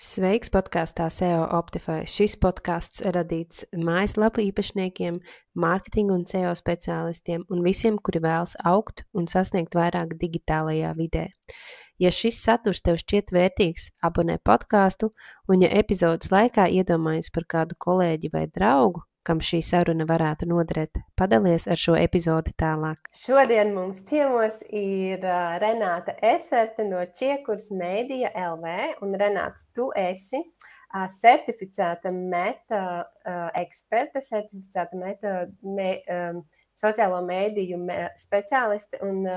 Sveiks podkāstā SEO Optify. Šis podkāsts ir radīts mājaslapu īpašniekiem, mārketinga un SEO speciālistiem un visiem, kuri vēlas augt un sasniegt vairāk digitālajā vidē. Ja šis saturs tev šķiet vērtīgs, abonē podkāstu, un ja epizodes laikā iedomājies par kādu kolēģi vai draugu, kam šī saruna varētu noderēt, padalies ar šo epizodi tālāk. Šodien mums ciemos ir Renāta Eserte no Čiekurs Media LV, un Renāta, tu esi certificēta meta eksperte, certificēta sociālo mēdīju speciāliste, un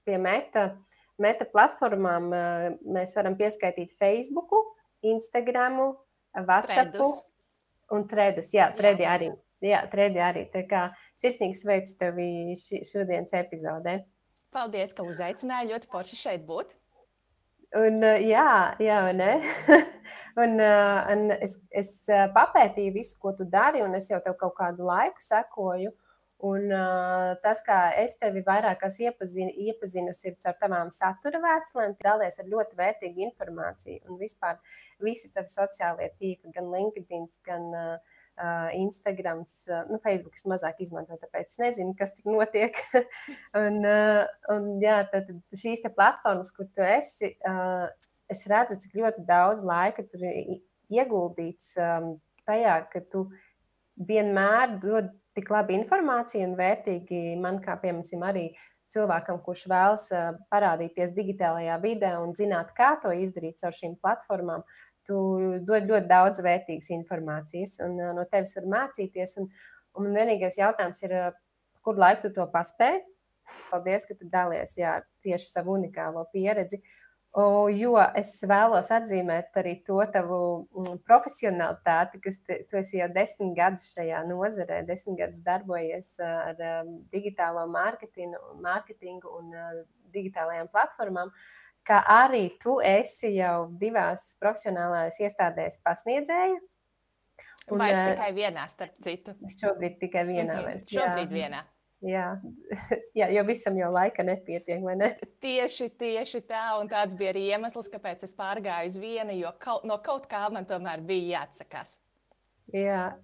pie meta platformām mēs varam pieskaitīt Facebooku, Instagramu, WhatsAppu. Un Threadus, jā, Threadi arī. Jā, Threadi arī. Tā kā sirsnīgi sveicu tevi šodienas epizodē. Paldies, ka uzaicināji. Ļoti forši šeit būt. Un jā, ne? un es papētīju visu, ko tu dari, un es jau tev kaut kādu laiku sekoju. Un tas, kā es tevi vairākās iepazinusi, ir caur tavām satura vēstulēm, dalies ar ļoti vērtīgu informāciju. Un vispār visi tavi sociālie tīkli, gan LinkedIn, gan Instagrams, Facebook es mazāk izmantoju, tāpēc es nezinu, kas tik notiek. un jā, tad šīs te platformas, kur tu esi, es redzu, cik ļoti daudz laika tur ieguldīts tajā, ka tu vienmēr dod tik labi informācija un vērtīgi man, kā piemēram, arī cilvēkam, kurš vēlas parādīties digitālajā vidē un zināt, kā to izdarīt ar šīm platformām, tu dod ļoti daudz vērtīgas informācijas un no tevis var mācīties. Un vienīgais jautājums ir, kur laiku tu to paspēji? Paldies, ka tu dalies tieši savu unikālo pieredzi. Jo es vēlos atzīmēt arī to tavu profesionalitāti, kas tu esi jau 10 gadus šajā nozarē, 10 gadus darbojies ar digitālo mārketingu un digitālajām platformām, kā arī tu esi jau 2 profesionālās iestādēs pasniedzēja. Vai es tikai vienā, starp citu? Šobrīd tikai vienā. Šobrīd vienā. Jā, jo visam jau laika nepietiek, vai ne? Tieši tā, un tāds bija arī iemesls, kāpēc es pārgāju uz vienu, jo no kaut kā man tomēr bija jāatsakās. Jā.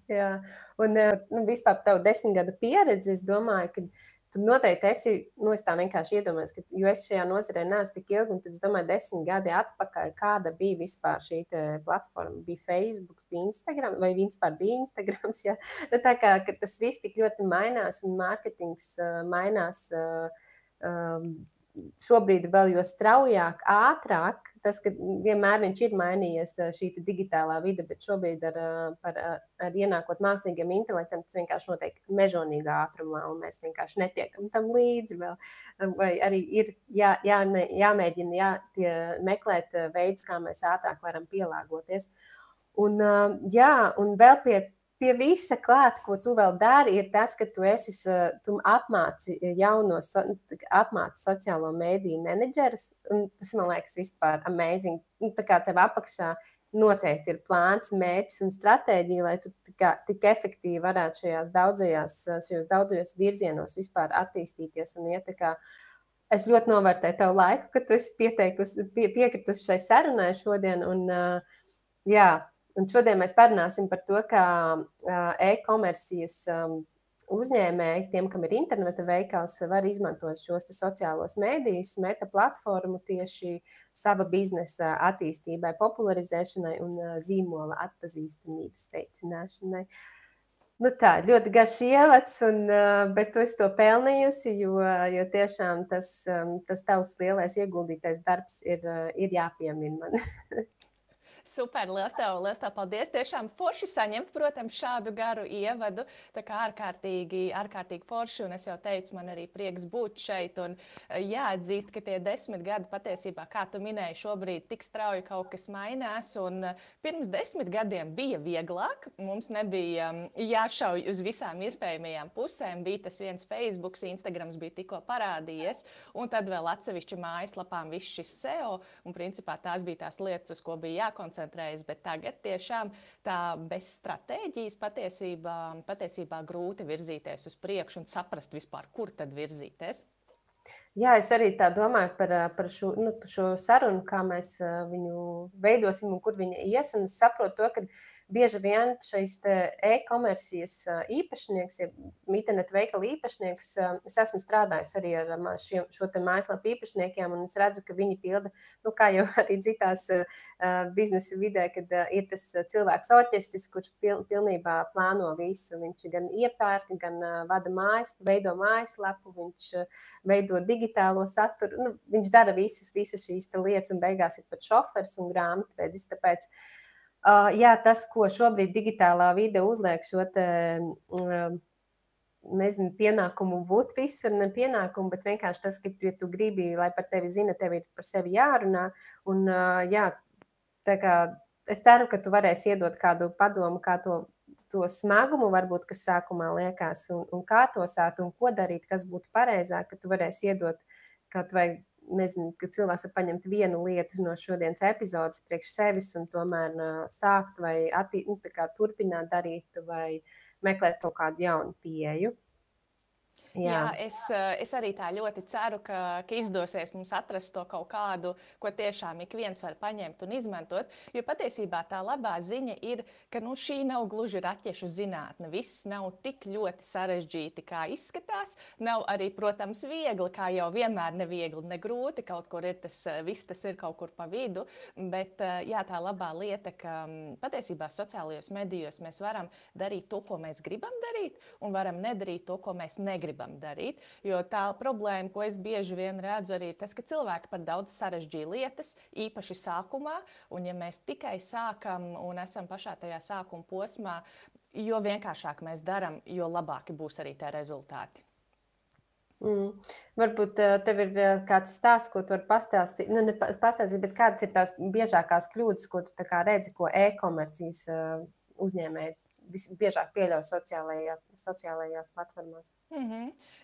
Un vispār tavu 10 gadu pieredzi, es domāju, ka tu noteikti esi, es tā vienkārši iedomājos, ka, jo es šajā nozarē neesmu tik ilgi, un tad es domāju, 10 gadi atpakaļ, kāda bija vispār šī platforma, bija Facebook, bija Instagram, vai vispār bija Instagrams, jā. Tā kā tas viss tik ļoti mainās, un mārketings mainās šobrīd vēl jo straujāk, ātrāk, tas, ka vienmēr viņš ir mainījies šī digitālā vide, bet šobrīd ar ienākot mākslīgiem intelektam, tas vienkārši notiek mežonīgā ātrumā, un mēs vienkārši netiekam tam līdzi vēl. Vai arī ir jāmēģina meklēt veidus, kā mēs ātrāk varam pielāgoties. Un vēl pie visa klāt, ko tu vēl dari, ir tas, ka tu apmāci apmāci sociālo mēdīju menedžerus, un tas, man liekas, vispār amazing. Tā kā tev apakšā noteikti ir plāns, mērķis un stratēģija, lai tu tik efektīvi varētu šajos daudzajos virzienos vispār attīstīties un iet. Es ļoti novērtēju tavu laiku, ka tu esi piekritusi šai sarunai šodien, un šodien mēs parunāsim par to, kā e-komercijas uzņēmēji, tiem, kam ir interneta veikals, var izmantot šos sociālos mēdījus, meta platformu tieši sava biznesa attīstībai, popularizēšanai un zīmola atpazīstamības veicināšanai. Tā, ļoti garš ievads, bet tu esi to pelnījusi, jo tiešām tas tavs lielais ieguldītais darbs ir jāpiemina man. Super, liels tev paldies. Tiešām forši saņemt, protams, šādu garu ievadu. Tā kā ārkārtīgi forši, un es jau teicu, man arī prieks būt šeit. Un jāatzīst, ka tie 10 gadi patiesībā, kā tu minēji, šobrīd tik strauji kaut kas mainās. Un pirms 10 gadiem bija vieglāk. Mums nebija jāšauj uz visām iespējamajām pusēm. Bija tas viens Facebook, Instagrams bija tikko parādījies, un tad vēl atsevišķi mājaslapām viss šis SEO. Un principā tās bija tās lietas, uz ko bija jākoncentrējas. Bet tagad tiešām tā bez stratēģijas patiesībā grūti virzīties uz priekšu un saprast vispār, kur tad virzīties. Jā, es arī tā domāju par šo sarunu, kā mēs viņu veidosim un kur viņa ies. Un es saprotu to, ka bieži vien šis e-komercijas īpašnieks, ja internetu veikalu īpašnieks, es esmu strādājis arī ar šo te mājaslapu īpašniekiem, un es redzu, ka viņi pilda, kā jau arī citās biznesa vidē, kad ir tas cilvēks orķestris, kurš pilnībā plāno visu. Viņš gan iepērk, gan vada veido mājaslapu, viņš veido digitālo saturu. Viņš dara visas šīs lietas, un beigās ir pat šofers un grāmatvedis. Tāpēc jā, tas, ko šobrīd digitālā vide uzliek šo te, nezinu, pienākumu būt visur, ne pienākumu, bet vienkārši tas, ka ja tu gribi, lai par tevi zina, tev ir par sevi jārunā. Un jā, tā kā es ceru, ka tu varēsi iedot kādu padomu, kā to smagumu, varbūt, kas sākumā liekas, un kā to sākt, un ko darīt, kas būtu pareizāk, ka tu varēsi iedot kaut vai, nezinu, ka cilvēks var paņemt vienu lietu no šodienas epizodes priekš sevis un tomēr sākt vai turpināt darīt vai meklēt kaut kādu jaunu pieeju. Jā, es arī tā ļoti ceru, ka izdosies mums atrast to kaut kādu, ko tiešām ik viens var paņemt un izmantot. Jo patiesībā tā labā ziņa ir, ka šī nav gluži raķešu zinātne. Viss nav tik ļoti sarežģīti, kā izskatās. Nav arī, protams, viegli, kā jau vienmēr neviegli, ne grūti. Kaut kur ir viss tas ir kaut kur pa vidu. Bet jā, tā labā lieta, ka patiesībā sociālajos medijos mēs varam darīt to, ko mēs gribam darīt, un varam nedarīt to, ko mēs negribam darīt. Jo tā problēma, ko es bieži vien redzu, arī ir tas, ka cilvēki par daudz sarežģīja lietas, īpaši sākumā. Un ja mēs tikai sākam un esam pašā tajā sākuma posmā, jo vienkāršāk mēs darām, jo labāki būs arī tie rezultāti. Varbūt tev ir kāds stāsts, ko tu vari pastāstīt. Ne pastāstīt, bet kādas ir tās biežākās kļūdas, ko tu redzi, ko e-komercijas uzņēmēji visbiežāk pieļauj sociālajās platformās?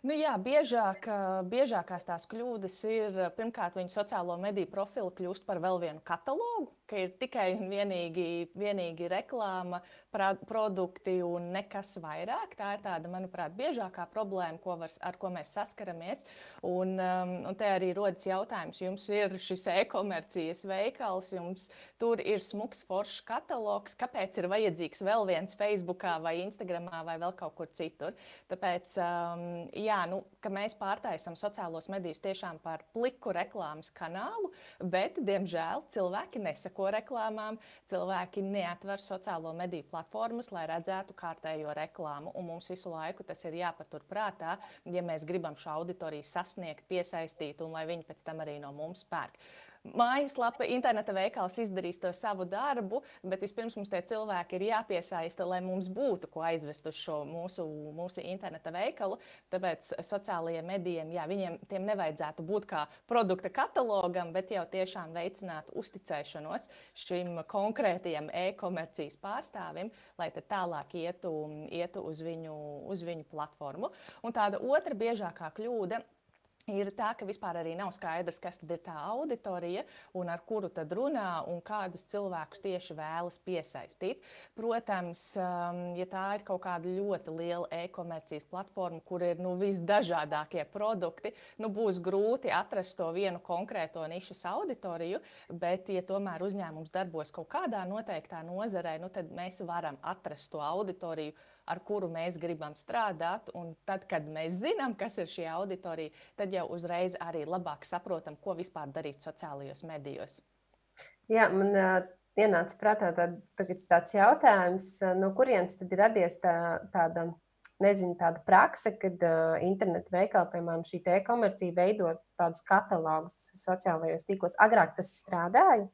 Jā, biežākās tās kļūdas ir, pirmkārt, viņu sociālo mediju profilu kļūst par vēl vienu katalogu, ka ir tikai un vienīgi reklāma, produkti un nekas vairāk. Tā ir tāda, manuprāt, biežākā problēma, ar ko mēs saskaramies. Un te arī rodas jautājums, jums ir šis e-komercijas veikals, jums tur ir smuks foršs katalogs, kāpēc ir vajadzīgs vēl viens Facebookā vai Instagramā vai vēl kaut kur citur. Tāpēc, jā, ka mēs pārtaisam sociālos medijus tiešām par pliku reklāmas kanālu, bet, diemžēl, cilvēki neseko reklāmām, cilvēki neatver sociālo mediju platformas, lai redzētu kārtējo reklāmu, un mums visu laiku tas ir jāpatur prātā, ja mēs gribam šo auditoriju sasniegt, piesaistīt, un lai viņi pēc tam arī no mums pērk. Mājaslapa, interneta veikals izdarīs to savu darbu, bet vispirms mums tie cilvēki ir jāpiesaista, lai mums būtu ko aizvest uz šo mūsu interneta veikalu. Tāpēc sociālajiem medijiem, jā, tiem nevajadzētu būt kā produkta katalogam, bet jau tiešām veicināt uzticēšanos šim konkrētajam e-komercijas pārstāvim, lai tad tālāk ietu uz viņu platformu. Un tāda otra biežākā kļūda ir tā, ka vispār arī nav skaidrs, kas tad ir tā auditorija un ar kuru tad runā un kādus cilvēkus tieši vēlas piesaistīt. Protams, ja tā ir kaut kāda ļoti liela e-komercijas platforma, kur ir visdažādākie produkti, būs grūti atrast to vienu konkrēto nišas auditoriju, bet, ja tomēr uzņēmums darbojas kaut kādā noteiktā nozarē, tad mēs varam atrast to auditoriju, ar kuru mēs gribam strādāt, un tad, kad mēs zinām, kas ir šī auditorija, tad jau uzreiz arī labāk saprotam, ko vispār darīt sociālajos medijos. Jā, man ienāca prātā tāds jautājums, no kurienes tad ir radies tāda prakse, kad interneta veikali, piemēram, šī e-komercija veido tādus katalogus sociālajos tīklos. Agrāk tas strādāja?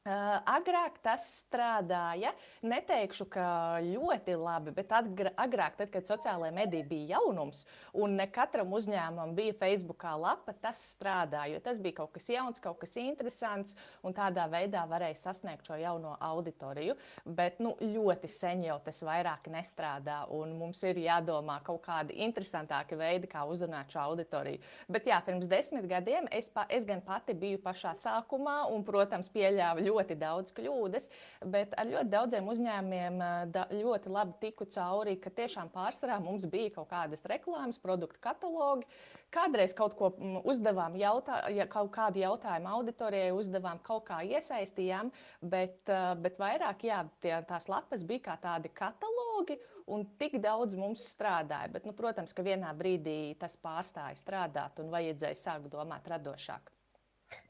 Agrāk tas strādāja. Neteikšu, ka ļoti labi, bet agrāk, tad, kad sociālajā medija bija jaunums un ne katram uzņēmumam bija Facebookā lapa, tas strādāja. Jo tas bija kaut kas jauns, kaut kas interesants, un tādā veidā varēja sasniegt šo jauno auditoriju. Bet ļoti sen jau tas vairāk nestrādā, un mums ir jādomā kaut kādi interesantāki veidi, kā uzrunāt šo auditoriju. Bet jā, pirms 10 gadiem es gan pati biju pašā sākumā un, protams, pieļāvu pieļāva ļoti daudz kļūdas, bet ar ļoti daudziem uzņēmumiem ļoti labi tiku cauri, ka tiešām pārsvarā mums bija kaut kādas reklāmas, produktu katalogi. Kādreiz kaut ko uzdevām, kaut kādu jautājumu auditorijai uzdevām, kaut kā iesaistījām, bet vairāk, jā, tās lapas bija kā tādi katalogi, un tik daudz mums strādāja. Bet, protams, ka vienā brīdī tas pārstāja strādāt un vajadzēja sākt domāt radošāk.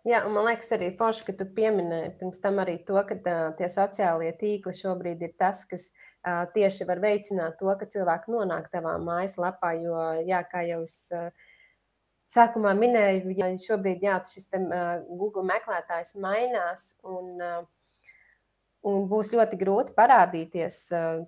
Jā, un man liekas arī forši, ka tu pieminēji pirms tam arī to, ka tie sociālie tīkli šobrīd ir tas, kas tieši var veicināt to, ka cilvēki nonāk tavā mājaslapā, jo, jā, kā jau es sākumā minēju, ja šobrīd jā, šis Google meklētājs mainās un būs ļoti grūti parādīties,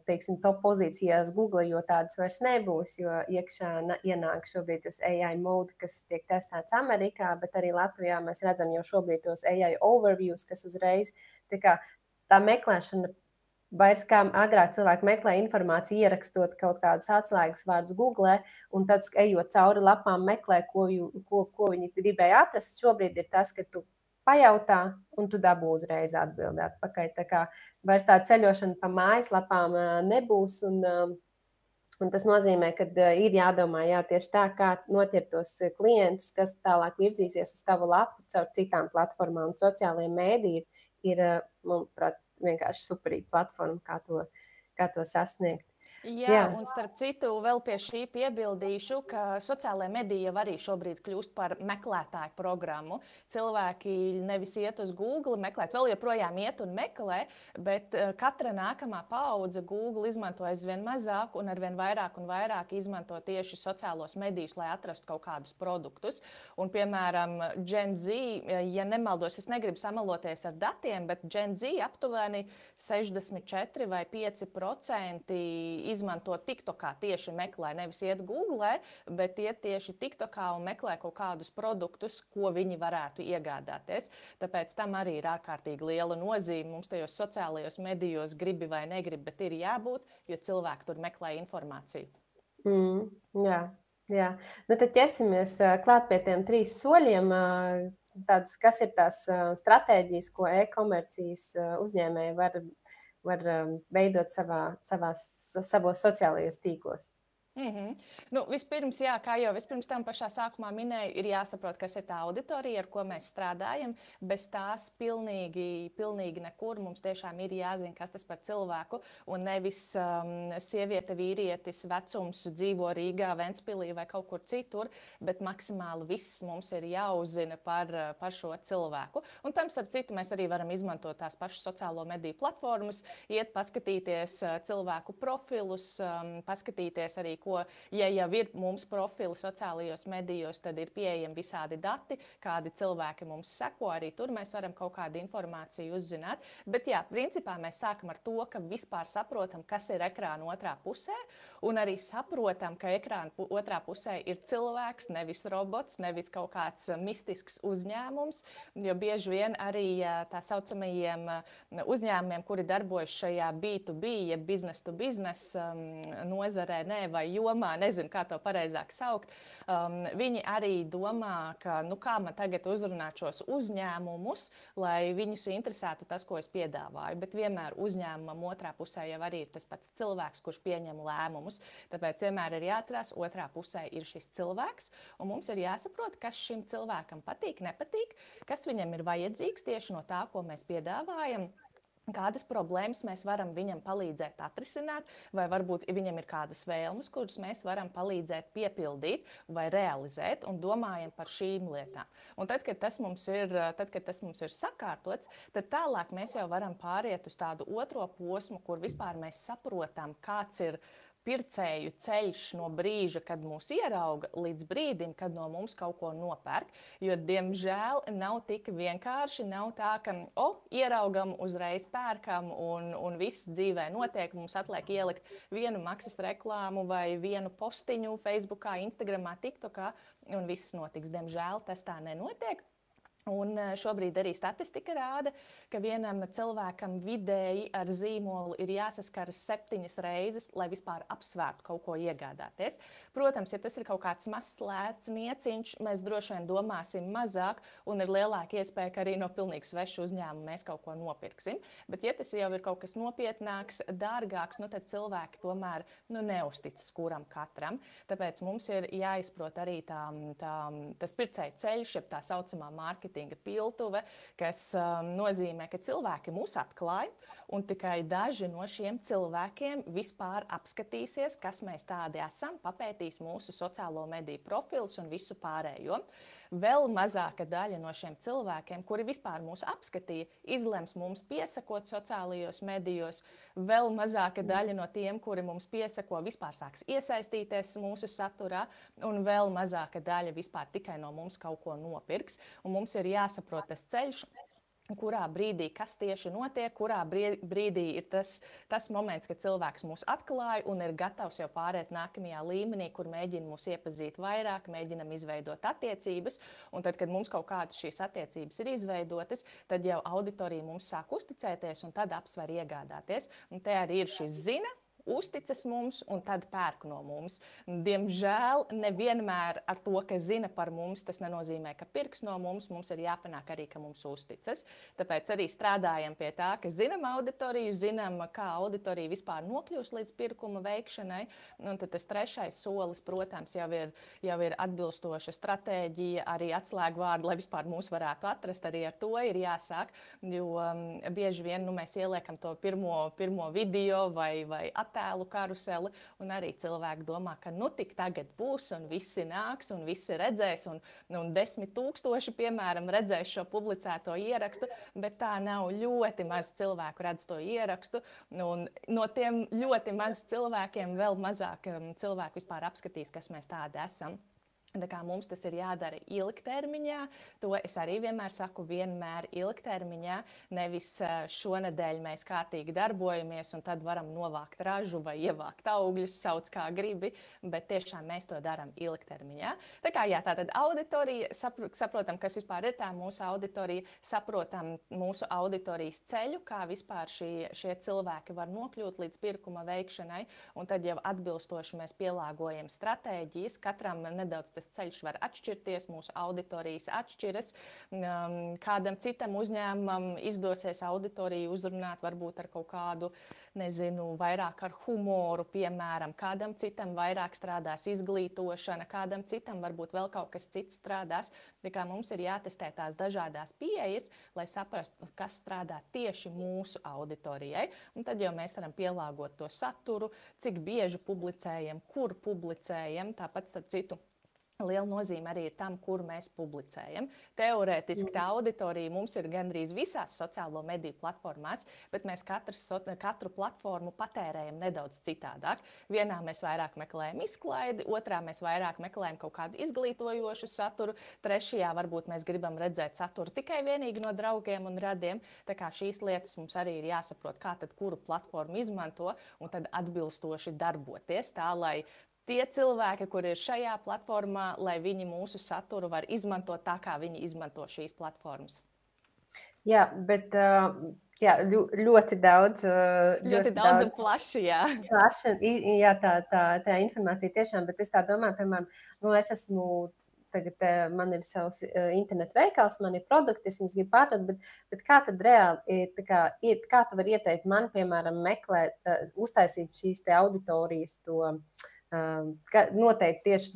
teiksim, top pozīcijās Google, jo tādas vairs nebūs, jo iekšā ienāk šobrīd tas AI mode, kas tiek testēts Amerikā, bet arī Latvijā mēs redzam jau šobrīd tos AI overviews, kas uzreiz tā meklēšana vairs kā agrāk cilvēki meklē informāciju, ierakstot kaut kādus atslēgas vārdus Google, un tad, ejot cauri lapām, meklē, ko viņi gribēja atrast. Šobrīd ir tas, ka tu pajautā, un tu dabū uzreiz atbildi atpakaļ. Tā kā vairs tā ceļošana pa mājaslapām nebūs, un tas nozīmē, ka ir jādomā tieši tā, kā noķert tos klientus, kas tālāk virzīsies uz tavu lapu caur citām platformām. Un sociālajie mēdīji ir, manuprāt, vienkārši superīga platforma, kā to sasniegt. Jā, un starp citu, vēl pie šī piebildīšu, ka sociālajā medija jau arī šobrīd kļūst par meklētāju programmu. Cilvēki nevis iet uz Google meklēt, vēl joprojām iet un meklē, bet katra nākamā paudze Google izmanto aizvien mazāk un arvien vairāk un vairāk izmanto tieši sociālos medijus, lai atrastu kaut kādus produktus. Un, piemēram, Gen Z, ja nemaldos, es negribu samaloties ar datiem, bet Gen Z aptuveni 64 vai 5% izmanto TikTokā, tieši meklē, nevis iet Google, bet iet tieši TikTokā un meklē kaut kādus produktus, ko viņi varētu iegādāties. Tāpēc tam arī ir ārkārtīgi liela nozīme. Mums tajos sociālajos medijos gribi vai negribi, bet ir jābūt, jo cilvēki tur meklē informāciju. Jā. Nu, tad ķersimies klāt pie tiem 3 soļiem. Kas ir tās stratēģijas, ko e-komercijas uzņēmēji var veidot savos sociālajos tīklos? Vispirms, kā jau vispirms tam pašā sākumā minēju, ir jāsaprot, kas ir tā auditorija, ar ko mēs strādājam. Bez tās pilnīgi nekur. Mums tiešām ir jāzina, kas tas par cilvēku. Un nevis sieviete, vīrietis, vecums, dzīvo Rīgā, Ventspilī vai kaut kur citur, bet maksimāli viss mums ir jāuzzina par šo cilvēku. Un tam, starp citu, mēs arī varam izmantot tās pašas sociālo mediju platformas, iet paskatīties cilvēku profilus, paskatīties arī, ja jau ir mums profili sociālajos medijos, tad ir pieejami visādi dati, kādi cilvēki mums seko. Arī tur mēs varam kaut kādu informāciju uzzināt. Bet jā, principā mēs sākam ar to, ka vispār saprotam, kas ir ekrāna otrā pusē, un arī saprotam, ka ekrāna otrā pusē ir cilvēks, nevis robots, nevis kaut kāds mistisks uzņēmums, jo bieži vien arī tā saucamajiem uzņēmumiem, kuri darbojas šajā B2B, ja business to business nozarē, vai jomā, nezinu, kā to pareizāk saukt, viņi arī domā, ka, kā man tagad uzrunāt šos uzņēmumus, lai viņus interesētu tas, ko es piedāvāju. Bet vienmēr uzņēmumam otrā pusē jau arī ir tas pats cilvēks, kurš pieņem lēmumus. Tāpēc vienmēr ir jāatcerās, otrā pusē ir šis cilvēks, un mums ir jāsaprot, kas šim cilvēkam patīk, nepatīk, kas viņam ir vajadzīgs tieši no tā, ko mēs piedāvājam. Kādas problēmas mēs varam viņam palīdzēt atrisināt, vai varbūt viņam ir kādas vēlmes, kuras mēs varam palīdzēt piepildīt vai realizēt, un domājam par šīm lietām. Un tad, kad tas mums ir sakārtots, tad tālāk mēs jau varam pāriet uz tādu otro posmu, kur vispār mēs saprotam, kāds ir pircēju ceļš no brīža, kad mūs ierauga, līdz brīdim, kad no mums kaut ko nopērk. Jo, diemžēl, nav tik vienkārši. Nav tā, ka ieraugam, uzreiz pērkam un viss dzīvē notiek. Mums atliek ielikt vienu maksas reklāmu vai vienu postiņu Facebookā, Instagramā, TikTokā, un viss notiks. Diemžēl tas tā nenotiek. Un šobrīd arī statistika rāda, ka vienam cilvēkam vidēji ar zīmolu ir jāsaskaras 7 reizes, lai vispār apsvērtu kaut ko iegādāties. Protams, ja tas ir kaut kāds mazs lēts nieciņš, mēs droši vien domāsim mazāk un ir lielāka iespēja, ka arī no pilnīgi svešu uzņēmuma mēs kaut ko nopirksim. Bet ja tas jau ir kaut kas nopietnāks, dārgāks, tad cilvēki tomēr neuzticas kuram katram. Tāpēc mums ir jāizprot arī tas pircēju ceļš, jeb tā saucamā marketinga piltuve, kas nozīmē, ka cilvēki mūs atklāja, un tikai daži no šiem cilvēkiem vispār apskatīsies, kas mēs tādi esam, papētīs mūsu sociālo mediju profilus un visu pārējo. Vēl mazāka daļa no šiem cilvēkiem, kuri vispār mūs apskatīja, izlems mums piesakot sociālajos medijos. Vēl mazāka daļa no tiem, kuri mums piesako, vispār sāks iesaistīties mūsu saturā, un vēl mazāka daļa vispār tikai no mums kaut ko nopirks. Un mums ir jāsaprot tas ceļš, kurā brīdī kas tieši notiek, kurā brīdī ir tas moments, kad cilvēks mūs atklāja un ir gatavs jau pāriet nākamajā līmenī, kur mēģina mūs iepazīt vairāk, mēģinam izveidot attiecības. Un tad, kad mums kaut kādas šīs attiecības ir izveidotas, tad jau auditorija mums sāk uzticēties un tad apsver iegādāties. Un te arī ir šis zina, uzticas mums un tad pērk no mums. Diemžēl nevienmēr ar to, ka zina par mums, tas nenozīmē, ka pirks no mums. Mums ir jāpanāk arī, ka mums uzticas. Tāpēc arī strādājam pie tā, ka zinām auditoriju, zinām, kā auditorija vispār nokļūst līdz pirkuma veikšanai. Un tad tas trešais solis, protams, jau ir atbilstoša stratēģija, arī atslēgvārdi, lai vispār mūs varētu atrast. Arī ar to ir jāsāk, jo bieži vien mēs ieliekam to pirmo video vai attēlu karuseli, un arī cilvēki domā, ka tik tagad būs, un visi nāks, un visi redzēs, un 10 000, piemēram, redzēs šo publicēto ierakstu, bet tā nav. Ļoti maz cilvēku redz to ierakstu, un no tiem ļoti maz cilvēkiem vēl mazāk cilvēku vispār apskatīs, kas mēs tādi esam. Tā kā mums tas ir jādara ilgtermiņā, to es arī vienmēr saku, vienmēr ilgtermiņā, nevis šonedēļ mēs kārtīgi darbojamies un tad varam novākt ražu vai ievākt augļus, sauc kā gribi, bet tiešām mēs to darām ilgtermiņā. Tā kā tātad auditorija, saprotam, kas vispār ir tā mūsu auditorija, saprotam mūsu auditorijas ceļu, kā vispār šie cilvēki var nokļūt līdz pirkuma veikšanai, un tad jau atbilstoši mēs pielāgojam stratēģijas, katram nedaudz tas ceļš var atšķirties, mūsu auditorijas atšķiras. Kādam citam uzņēmumam izdosies auditoriju uzrunāt varbūt ar kaut kādu, vairāk ar humoru, piemēram. Kādam citam vairāk strādās izglītošana, kādam citam varbūt vēl kaut kas cits strādās. Tā kā mums ir jātestē tās dažādās pieejas, lai saprastu, kas strādā tieši mūsu auditorijai. Un tad jau mēs varam pielāgot to saturu, cik bieži publicējam, kur publicējam, tāpat starp citu. Liela nozīme arī ir tam, kur mēs publicējam. Teorētiski tā auditorija mums ir gandrīz visās sociālo mediju platformās, bet mēs katru platformu patērējam nedaudz citādāk. Vienā mēs vairāk meklējam izklaidi, otrā mēs vairāk meklējam kaut kādu izglītojošu saturu, trešajā varbūt mēs gribam redzēt saturu tikai vienīgi no draugiem un radiem. Tā kā šīs lietas mums arī ir jāsaprot, kā tad kuru platformu izmanto un tad atbilstoši darboties tā, lai tie cilvēki, kuri ir šajā platformā, lai viņi mūsu saturu var izmantot tā, kā viņi izmanto šīs platformas. Jā, bet ļoti daudz. Ļoti daudz un plaši, jā. Plaši, jā, tā informācija tiešām, bet es tā domāju, piemēram, es esmu, tagad man ir savs internetu veikals, man ir produkti, es viņus gribu pārdot, bet kā tad reāli, kā tu vari ieteikt man, piemēram, meklēt, uztaisīt šīs te auditorijas to, noteikti tieši,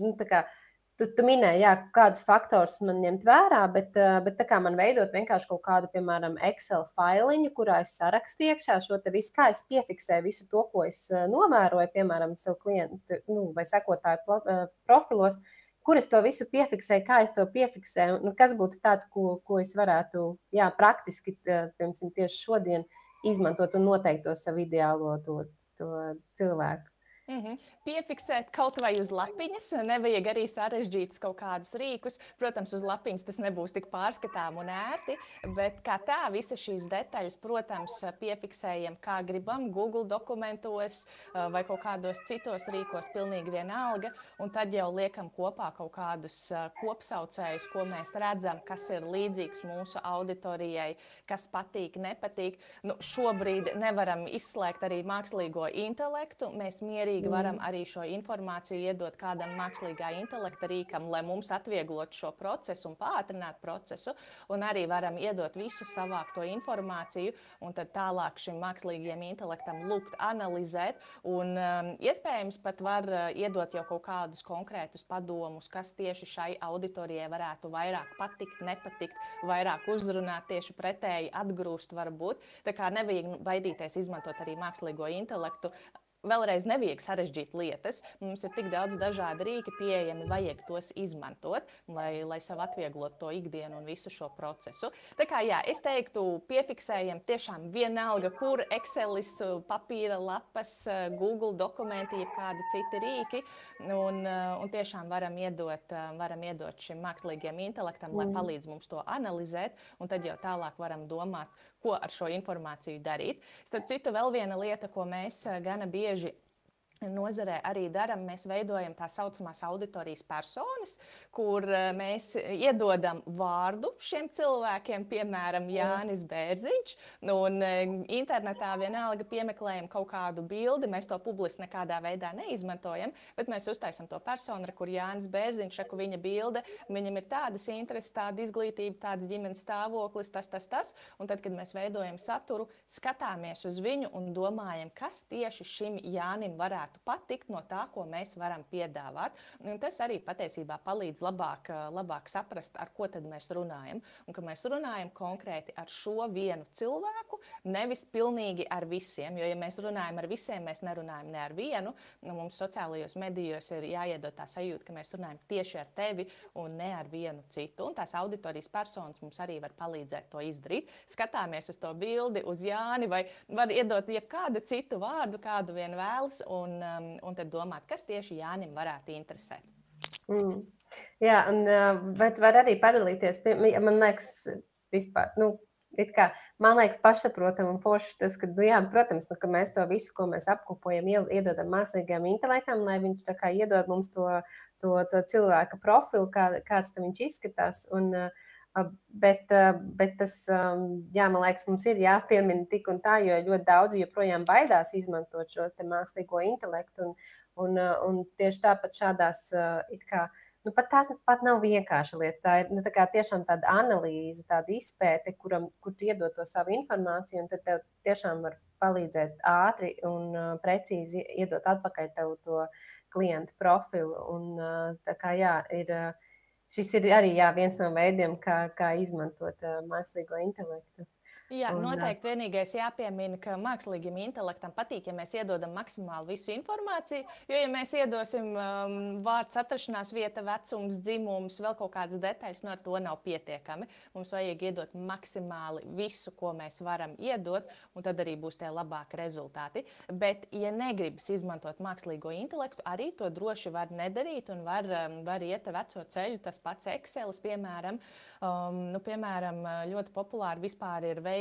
tu minēji, jā, kādus faktorus man ņemt vērā, bet tā kā man veidot vienkārši kaut kādu, piemēram, Excel failiņu, kurā es sarakstu iekšā šo te visu, kā es piefiksēju visu to, ko es novēroju, piemēram, savu klientu vai sekotāju profilos, kur es to visu piefiksēju, kā es to piefiksēju, kas būtu tāds, ko es varētu, jā, praktiski, piemēram, tieši šodien izmantot un noteikt to savu ideālo to cilvēku. Piefiksēt kaut vai uz lapiņas, nevajag arī sarežģītus kaut kādus rīkus. Protams, uz lapiņas tas nebūs tik pārskatām un ērti, bet kā tā, visas šīs detaļas, protams, piefiksējam, kā gribam, Google dokumentos vai kaut kādos citos rīkos, pilnīgi vienalga, un tad jau liekam kopā kaut kādus kopsaucējus, ko mēs redzam, kas ir līdzīgs mūsu auditorijai, kas patīk, nepatīk. Nu, šobrīd nevaram izslēgt arī mākslīgo intelektu, mēs mierīgi varam arī šo informāciju iedot kādam mākslīgā intelekta rīkam, lai mums atvieglotu šo procesu un pātrinātu procesu, un arī varam iedot visu savākto informāciju, un tad tālāk šim mākslīgajam intelektam lūgt analizēt, un iespējams pat var iedot jau kaut kādus konkrētus padomus, kas tieši šai auditorijai varētu vairāk patikt, nepatikt, vairāk uzrunāt, tieši pretēji atgrūst varbūt. Tā kā nevajag baidīties izmantot arī mākslīgo intelektu. Vēlreiz nevajag sarežģīt lietas. Mums ir tik daudz dažādu rīki pieejami, vajag tos izmantot, lai sev atvieglotu to ikdienu un visu šo procesu. Tā kā jā, es teiktu, piefiksējam tiešām vienalga, kur Excelis, papīra lapas, Google dokumenti, kādi citi rīki, un tiešām varam iedot šim mākslīgajam intelektam, lai palīdz mums to analizēt, un tad jau tālāk varam domāt, ko ar šo informāciju darīt. Starp citu, vēl viena lieta, ko mēs gana bieži nozarē arī darām, mēs veidojam tā saucamās auditorijas personas, kur mēs iedodam vārdu šiem cilvēkiem, piemēram, Jānis Bērziņš, un internetā vienalga piemeklējam kaut kādu bildi, mēs to publiski nekādā veidā neizmantojam, bet mēs uztaisam to personu, kur Jānis Bērziņš, reku viņa bilde, viņam ir tādas intereses, tāda izglītība, tāds ģimenes stāvoklis, tas, un tad, kad mēs veidojam saturu, skatāmies uz viņu un domājam, kas tieši šim Jānim varētu patikt no tā, ko mēs varam piedāvāt. Un tas arī patiesībā palīdz labāk saprast, ar ko tad mēs runājam. Un ka mēs runājam konkrēti ar šo vienu cilvēku, nevis pilnīgi ar visiem. Jo, ja mēs runājam ar visiem, mēs nerunājam ne ar vienu. Mums sociālajos medijos ir jāiedod tā sajūta, ka mēs runājam tieši ar tevi un ne ar vienu citu. Un tās auditorijas personas mums arī var palīdzēt to izdarīt. Skatāmies uz to bildi, uz Jāni, vai var iedot jebkādu citu vārdu, kādu vien vēlas, un tad domāt, kas tieši Jānim varētu interesēt. Jā, bet var arī padalīties. Man liekas, vispār, man liekas pašsaprotam un forši tas, ka, protams, ka mēs to visu, ko mēs apkopojam, iedodam mākslīgajam intelektam, lai viņš tā kā iedod mums to cilvēka profilu, kāds tam viņš izskatās. Bet tas, man liekas, mums ir jāpiemina tik un tā, jo ļoti daudzi joprojām baidās izmantot šo te mākslīgo intelektu. Un tieši tāpat šādās, pat nav vienkārša lieta. Tā ir tā kā tiešām tāda analīze, tāda izpēte, kur tu iedod to savu informāciju, un tad tev tiešām var palīdzēt ātri un precīzi iedot atpakaļ tev to klientu profilu. Un tā kā ir... Šis ir arī viens no veidiem, kā izmantot mākslīgo intelektu. Jā, noteikti vienīgais jāpiemina, ka mākslīgam intelektam patīk, ja mēs iedodam maksimāli visu informāciju, jo, ja mēs iedosim vārds, atrašanās vieta, vecums, dzimums, vēl kaut kādas detaļas, ar to nav pietiekami. Mums vajag iedot maksimāli visu, ko mēs varam iedot, un tad arī būs tie labāki rezultāti. Bet, ja negribas izmantot mākslīgo intelektu, arī to droši var nedarīt un var iet veco ceļu, tas pats Excelis, piemēram. Piemēram, ļoti populāri vispār ir veikt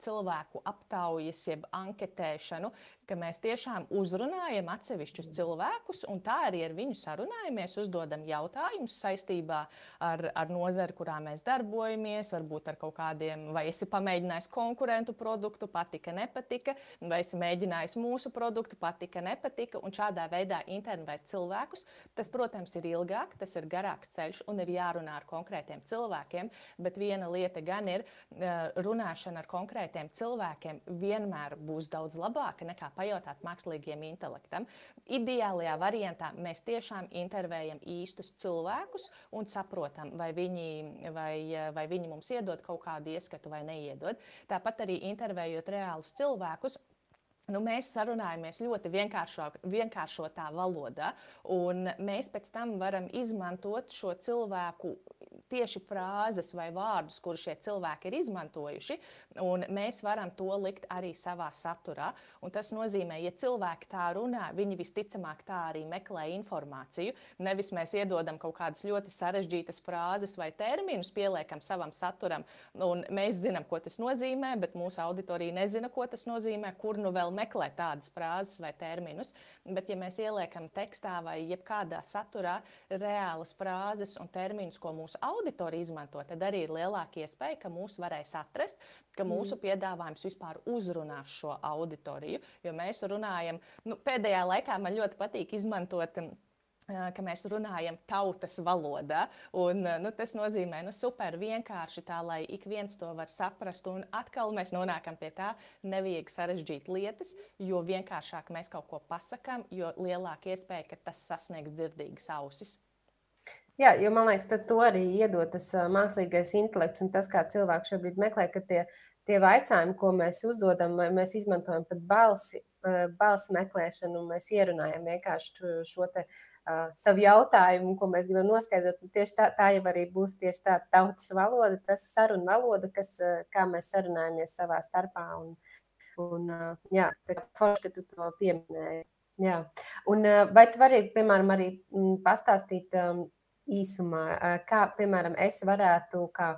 cilvēku aptaujas, jeb anketēšanu, ka mēs tiešām uzrunājam atsevišķus cilvēkus, un tā arī ar viņu sarunājamies, uzdodam jautājumus saistībā ar nozari, kurā mēs darbojamies, varbūt ar kaut kādiem, vai esi pamēģinājis konkurentu produktu, patika, nepatika, vai esi mēģinājis mūsu produktu, patika, nepatika, un šādā veidā intervēt cilvēkus. Tas, protams, ir ilgāk, tas ir garāks ceļš un ir jārunā ar konkrētiem cilvēkiem, bet viena lieta gan ir runāšana ar konkrētiem cilvēkiem vienmēr būs daudz labāka nekā pajautāt mākslīgiem intelektam. Ideālajā variantā mēs tiešām intervējam īstus cilvēkus un saprotam, vai viņi mums iedod kaut kādu ieskatu vai neiedod. Tāpat arī intervējot reālus cilvēkus, mēs sarunājamies ļoti vienkāršotā valodā, un mēs pēc tam varam izmantot šo cilvēku tieši frāzes vai vārdus, kurus šie cilvēki ir izmantojuši, un mēs varam to likt arī savā saturā. Un tas nozīmē, ja cilvēki tā runā, viņi visticamāk tā arī meklē informāciju. Nevis mēs iedodam kaut kādas ļoti sarežģītas frāzes vai terminus, pieliekam savam saturam, un mēs zinām, ko tas nozīmē, bet mūsu auditorija nezina, ko tas nozīmē, kur nu vēl meklēt tādas frāzes vai terminus. Bet, ja mēs ieliekam tekstā vai jebkādā saturā reālas frāzes un terminus, ko mūsu auditorija izmanto, tad arī ir lielāka iespēja, ka mūs varēs atrast, ka mūsu piedāvājums vispār uzrunās šo auditoriju. Jo mēs runājam, pēdējā laikā man ļoti patīk izmantot, ka mēs runājam tautas valodā. Un, tas nozīmē super vienkārši tā, lai ik viens to var saprast. Un atkal mēs nonākam pie tā, nevajag sarežģīt lietas, jo vienkāršāk mēs kaut ko pasakām, jo lielāka iespēja, ka tas sasniegs dzirdīgas ausis. Jā, jo man liekas, to arī iedod tas mākslīgais intelekts un tas, kā cilvēki šobrīd meklē, ka tie jautājumi, ko mēs uzdodam, mēs izmantojam pat balsi meklēšanu, un mēs ierunājam vienkārši šo te savu jautājumu, ko mēs gribam noskaidrot. Tieši tā jau arī būs tieši tā tautas valoda, tas saruna valoda, kā mēs sarunājamies savā starpā. Jā, tā forši, ka tu to pieminēji. Jā. Un vai tu vari, piemēram, arī pastāstīt īsumā, kā, piemēram, es varētu, kā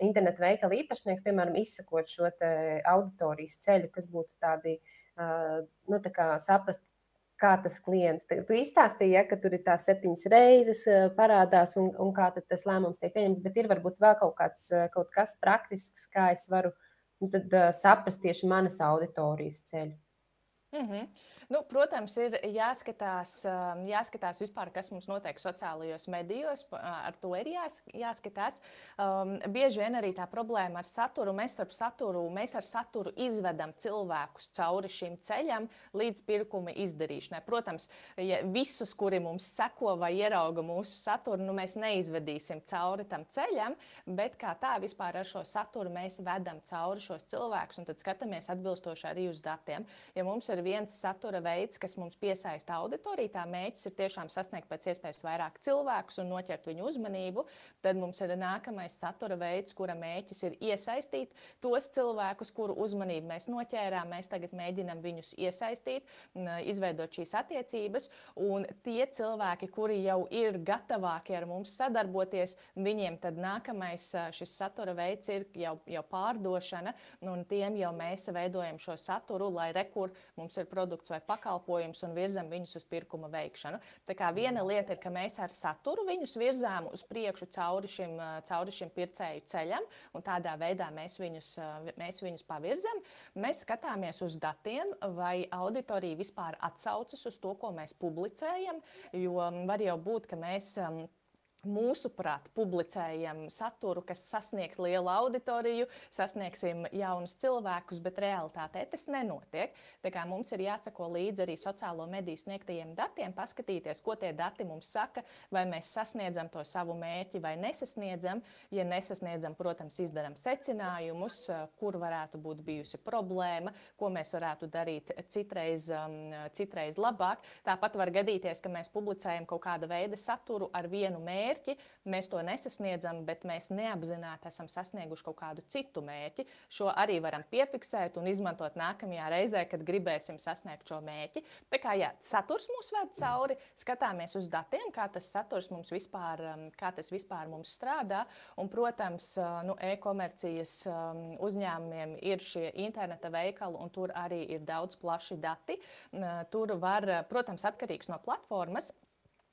interneta veikala īpašnieks, piemēram, izsakot šo te auditorijas ceļu, kas būtu tādi, tā kā saprast, kā tas klients. Tu izstāstīji, ka tur ir tās 7 reizes parādās un kā tad tas lēmums tiek pieņemts, bet ir varbūt vēl kaut kas praktisks, kā es varu saprast tieši manas auditorijas ceļu. Protams, ir jāskatās vispār, kas mums notiek sociālajos medijos. Ar to ir jāskatās. Bieži vien arī tā problēma ar saturu. Mēs ar saturu izvedam cilvēkus cauri šim ceļam līdz pirkuma izdarīšanai. Protams, ja visus, kuri mums seko vai ierauga mūsu saturu, mēs neizvedīsim cauri tam ceļam, bet kā tā vispār ar šo saturu mēs vedam cauri šos cilvēkus un tad skatāmies atbilstoši arī uz datiem. Ja mums ir viens satura veids, kas mums piesaista auditoriju, tā mērķis ir tiešām sasniegt pēc iespējas vairāk cilvēkus un noķert viņu uzmanību, tad mums ir nākamais satura veids, kura mērķis ir iesaistīt tos cilvēkus, kuru uzmanību mēs noķērām. Mēs tagad mēģinam viņus iesaistīt, izveidot šīs attiecības, un tie cilvēki, kuri jau ir gatavāki ar mums sadarboties, viņiem tad nākamais šis satura veids ir jau pārdošana, un tiem jau mēs veidojam šo saturu, lai mums ir produkts vai pakalpojums un virzam viņus uz pirkuma veikšanu. Tā kā viena lieta ir, ka mēs ar saturu viņus virzām uz priekšu cauri šim pircēju ceļam, un tādā veidā mēs viņus pavirzam. Mēs skatāmies uz datiem, vai auditorija vispār atsaucas uz to, ko mēs publicējam, jo var jau būt, ka mēs mūsuprāt, publicējam saturu, kas sasniegs lielu auditoriju, sasniegsim jaunus cilvēkus, bet realitātē tas nenotiek. Tā kā mums ir jāsako līdzi arī sociālo mediju sniegtajiem datiem, paskatīties, ko tie dati mums saka, vai mēs sasniedzam to savu mērķi vai nesasniedzam. Ja nesasniedzam, protams, izdaram secinājumus, kur varētu būt bijusi problēma, ko mēs varētu darīt citreiz labāk. Tāpat var gadīties, ka mēs publicējam kaut kāda veida saturu ar vienu mērķi, mēs to nesasniedzam, bet mēs neapzināti esam sasnieguši kaut kādu citu mērķi. Šo arī varam piefiksēt un izmantot nākamajā reizē, kad gribēsim sasniegt šo mērķi. Tā kā saturs mūs ved cauri, skatāmies uz datiem, kā tas saturs mums vispār mums strādā. Un, protams, e-komercijas uzņēmumiem ir šie interneta veikali, un tur arī ir daudz plaši dati. Tur var, protams, atkarīgs no platformas,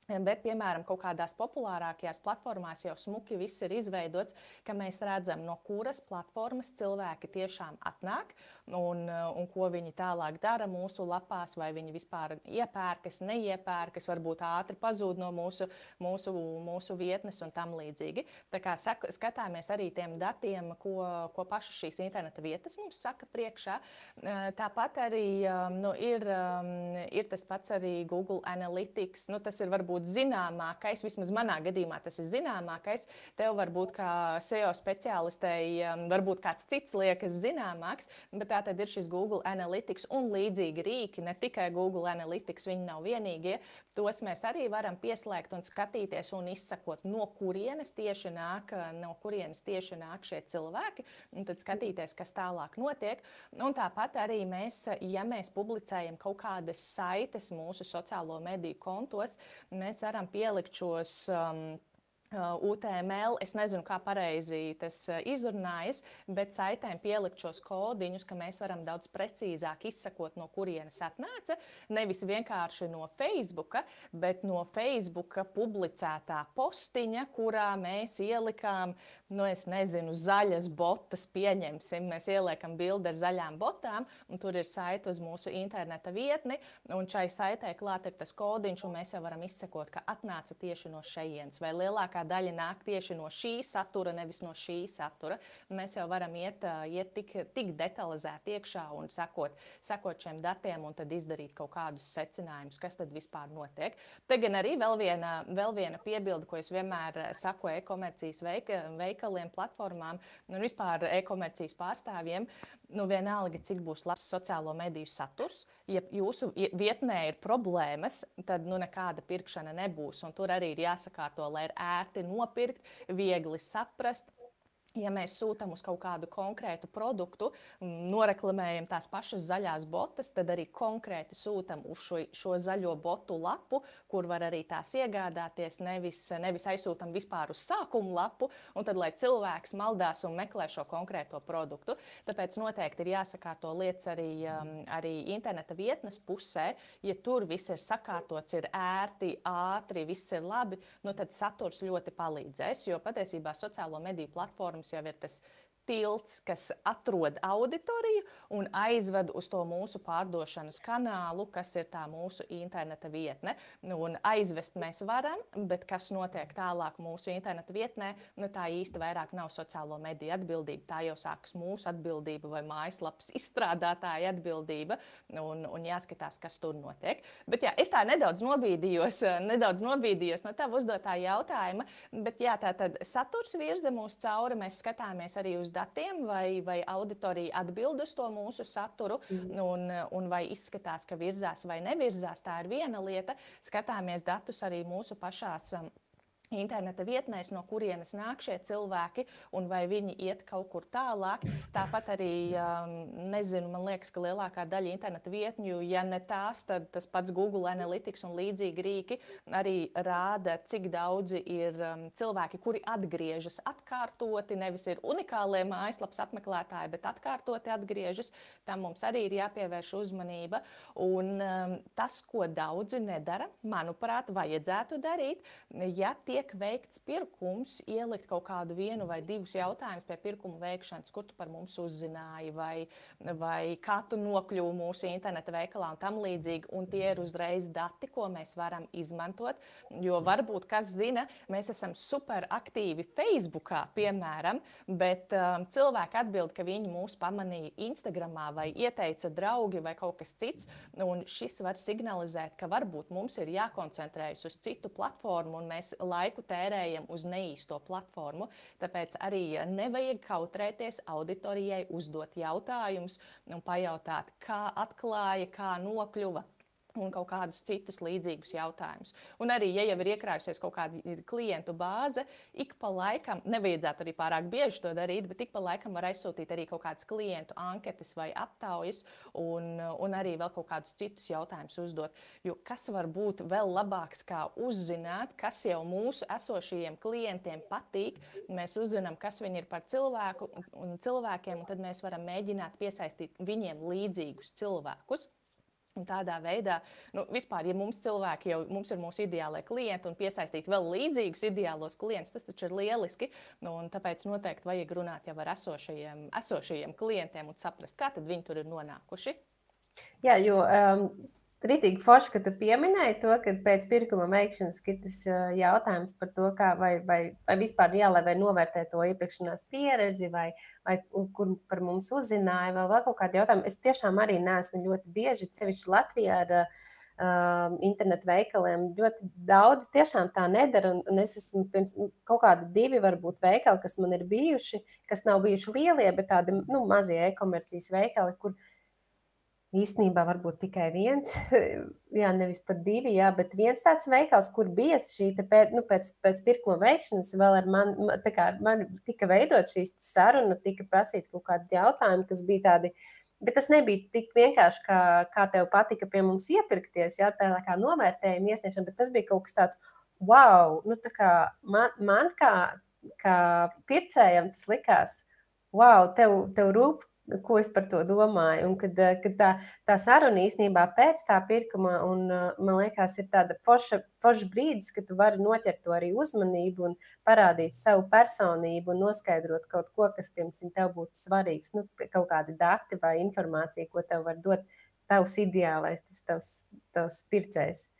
bet, piemēram, kaut kādās populārākajās platformās jau smuki viss ir izveidots, ka mēs redzam, no kuras platformas cilvēki tiešām atnāk un ko viņi tālāk dara mūsu lapās, vai viņi vispār iepērkas, neiepērkas, varbūt ātri pazūd no mūsu vietnes un tam līdzīgi. Tā kā skatāmies arī tiem datiem, ko pašas šīs interneta vietas mums saka priekšā. Tāpat arī ir tas pats arī Google Analytics. Tas ir varbūt varbūt zināmākais, vismaz manā gadījumā tas ir zināmākais. Tev varbūt kā SEO speciālistei varbūt kāds cits liekas zināmāks, bet tā tad ir šis Google Analytics un līdzīgi rīki, ne tikai Google Analytics, viņi nav vienīgie. Tos mēs arī varam pieslēgt un skatīties un izsakot, no kurienes tieši nāk šie cilvēki, un tad skatīties, kas tālāk notiek. Un tāpat arī mēs, ja mēs publicējam kaut kādas saites mūsu sociālo mediju kontos, mēs varam pielikt šos UTML, es nezinu, kā pareizi tas izrunājas, bet saitēm pielikt šos kodiņus, ka mēs varam daudz precīzāk izsakot, no kurienes atnāca. Nevis vienkārši no Facebooka, bet no Facebooka publicētā postiņa, kurā mēs ielikām, es nezinu, zaļas botas, pieņemsim. Mēs ieliekam bildi ar zaļām botām, un tur ir saite uz mūsu interneta vietni, un šai saitē klāt ir tas kodiņš, un mēs jau varam izsekot, ka atnāca tieši no šejienes, vai lielākā daļa nāk tieši no šī satura, nevis no šī satura. Mēs jau varam iet tik detalizēti iekšā un sekot šiem datiem un tad izdarīt kaut kādus secinājumus, kas tad vispār notiek. Te gan arī vēl viena piebilde, ko es vienmēr saku e-komercijas veikaliem, platformām un vispār e-komercijas pārstāvjiem. Vienalga, cik būs labs sociālo mediju saturs, ja jūsu vietnē ir problēmas, tad nekāda pirkšana nebūs. Un tur arī ir jāsakārto, lai ir ērti nopirkt, viegli saprast. Ja mēs sūtam uz kaut kādu konkrētu produktu, noreklamējam tās pašas zaļās botas, tad arī konkrēti sūtam uz šo zaļo botu lapu, kur var arī tās iegādāties, nevis aizsūtam vispār uz sākumu lapu, un tad, lai cilvēks maldās un meklē šo konkrēto produktu. Tāpēc noteikti ir jāsakārto lietas arī interneta vietnes pusē. Ja tur viss ir sakārtots, ir ērti, ātri, viss ir labi, tad saturs ļoti palīdzēs, jo patiesībā sociālo mediju platformas jau ir tas tilts, kas atrod auditoriju un aizved uz to mūsu pārdošanas kanālu, kas ir tā mūsu interneta vietne. Un aizvest mēs varam, bet kas notiek tālāk mūsu interneta vietnē, tā īsti vairāk nav sociālo mediju atbildība. Tā jau sākas mūsu atbildība vai mājaslapas izstrādātāja atbildība un jāskatās, kas tur notiek. Bet jā, es tā nedaudz nobīdījos no tava uzdotā jautājuma, bet jā, tātad saturs virza mūs cauri, mēs skatāmies arī uz datiem, vai auditorija atbild uz to mūsu saturu, un vai izskatās, ka virzās vai nevirzās. Tā ir viena lieta. Skatāmies datus arī mūsu pašās interneta vietnēs, no kurienes nāk šie cilvēki un vai viņi iet kaut kur tālāk. Tāpat arī, nezinu, man liekas, ka lielākā daļa interneta vietņu, ja ne tās, tad tas pats Google Analytics un līdzīgi rīki arī rāda, cik daudzi ir cilvēki, kuri atgriežas atkārtoti, nevis ir unikālie mājaslapas apmeklētāji, bet atkārtoti atgriežas. Tam mums arī ir jāpievērš uzmanība. Un tas, ko daudzi nedara, manuprāt, vajadzētu darīt, ja tiek veikts pirkums, ielikt kaut kādu vienu vai divus jautājumus pie pirkuma veikšanas, kur tu par mums uzzināji, vai kā tu nokļuvi mūsu interneta veikalā un tam līdzīgi. Un tie ir uzreiz dati, ko mēs varam izmantot, jo varbūt, kas zina, mēs esam super aktīvi Facebookā, piemēram, bet cilvēki atbild, ka viņi mūs pamanīja Instagramā vai ieteica draugi vai kaut kas cits, un šis var signalizēt, ka varbūt mums ir jākoncentrējas uz citu platformu, un mēs laiku tērējam uz neīsto platformu. Tāpēc arī nevajag kautrēties auditorijai uzdot jautājumus un pajautāt, kā atklāja, kā nokļuva un kaut kādus citus līdzīgus jautājumus. Un arī, ja jau ir iekrājusies kaut kāda klientu bāze, ik pa laikam, nevajadzētu arī pārāk bieži to darīt, bet ik pa laikam var aizsūtīt arī kaut kādas klientu anketes vai aptaujas un arī vēl kaut kādus citus jautājumus uzdot. Jo kas var būt vēl labāks, kā uzzināt, kas jau mūsu esošajiem klientiem patīk. Mēs uzzinām, kas viņi ir par cilvēkiem, un tad mēs varam mēģināt piesaistīt viņiem līdzīgus cilvēkus. Un tādā veidā, vispār, ja mums ir mūsu ideālai klienti un piesaistīt vēl līdzīgus ideālos klientus, tas taču ir lieliski. Un tāpēc noteikti vajag runāt jau ar esošajiem klientiem un saprast, kā tad viņi tur ir nonākuši. Jā, jo Ritīgi forši, ka tu pieminēji to, ka pēc pirkuma veikšanas ir tas jautājums par to, kā vai vispār vai novērtē to iepirkšanās pieredzi, vai kur par mums uzzināja, vai vēl kaut kādi jautājumi. Es tiešām arī neesmu ļoti bieži, sevišķi Latvijā, ar internetu veikaliem. Ļoti daudz tiešām tā nedara, un es esmu pirms kaut kādi 2 varbūt veikali, kas man ir bijuši, kas nav bijuši lielie, bet tādi mazie e-komercijas veikali, kur īstenībā varbūt tikai viens, jā, nevis pat 2, jā, bet viens tāds veikals, kur bija šī pēc pirkuma veikšanas, vēl ar mani tika veidot šīs saruna, tika prasīt kaut kādi jautājumi, kas bija tādi, bet tas nebija tik vienkārši, kā tev patika pie mums iepirkties, jā, tā kā novērtējuma iesniegšana, bet tas bija kaut kas tāds, wow, tā kā man kā pircējam tas likās, wow, tev rūp, ko es par to domāju. Un kad tā saruna īstenībā pēc tā pirkuma, un man liekas, ir tāda forša brīdis, ka tu vari noķert to arī uzmanību un parādīt savu personību un noskaidrot kaut ko, kas, piemēram, tev būtu svarīgs. Kaut kādi dati vai informācija, ko tev var dot tavs ideālais, tavs pircējs.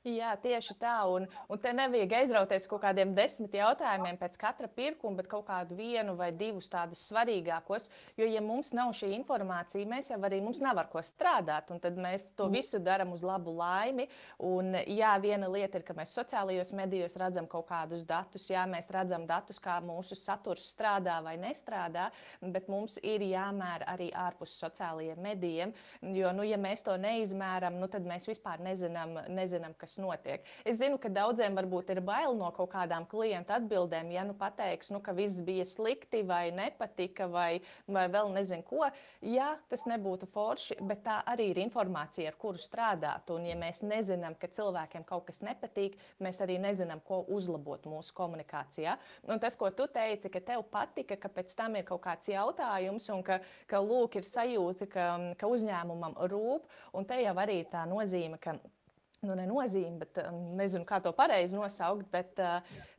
Jā, tieši tā. Un te nevajag aizrauties kaut kādiem 10 jautājumiem pēc katra pirkuma, bet kaut kādu 1 vai 2 tādus svarīgākos. Jo, ja mums nav šī informācija, mēs jau arī mums nav ar ko strādāt. Un tad mēs to visu darām uz labu laimi. Un, jā, viena lieta ir, ka mēs sociālajos medijos redzam kaut kādus datus. Jā, mēs redzam datus, kā mūsu saturs strādā vai nestrādā. Bet mums ir jāmēra arī ārpus sociālajiem medijiem. Jo, ja mēs to neizmēram, tad mēs vispār nezinām, kas notiek. Es zinu, ka daudziem varbūt ir bail no kaut kādām klientu atbildēm, ja pateiks, ka viss bija slikti vai nepatika vai vēl nezinu ko. Jā, tas nebūtu forši, bet tā arī ir informācija, ar kuru strādāt. Un ja mēs nezinām, ka cilvēkiem kaut kas nepatīk, mēs arī nezinām, ko uzlabot mūsu komunikācijā. Un tas, ko tu teici, ka tev patika, ka pēc tam ir kaut kāds jautājums un ka lūk, ir sajūta, ka uzņēmumam rūp, un te jau arī ir tā nozīme, ka nenozīme, bet nezinu, kā to pareizi nosaukt, bet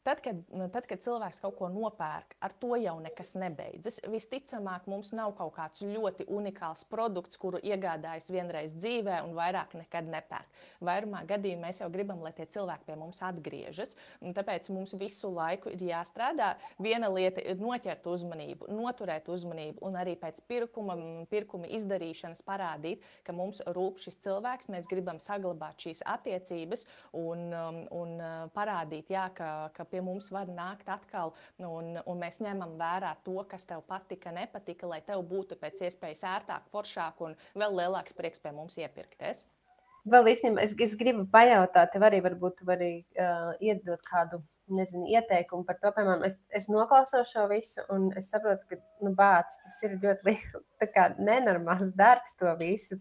tad, kad cilvēks kaut ko nopērk, ar to jau nekas nebeidzas. Visticamāk, mums nav kaut kāds ļoti unikāls produkts, kuru iegādājas vienreiz dzīvē un vairāk nekad nepērk. Vairumā gadījumā mēs jau gribam, lai tie cilvēki pie mums atgriežas, un tāpēc mums visu laiku ir jāstrādā. Viena lieta ir noķert uzmanību, noturēt uzmanību un arī pēc pirkuma izdarīšanas parādīt, ka mums rūp šis cilvēks, mēs gribam saglabāt šīs attiecības un parādīt, jā, ka pie mums var nākt atkal un mēs ņemam vērā to, kas tev patika, nepatika, lai tev būtu pēc iespējas ērtāk, foršāk un vēl lielāks prieks pie mums iepirkties. Vēl īstenībā es gribu pajautāt, tev arī varbūt iedot kādu ieteikumu par to, piemēram, es noklausos šo visu, un es saprotu, ka tas ir ļoti nenormāls darbs to visu.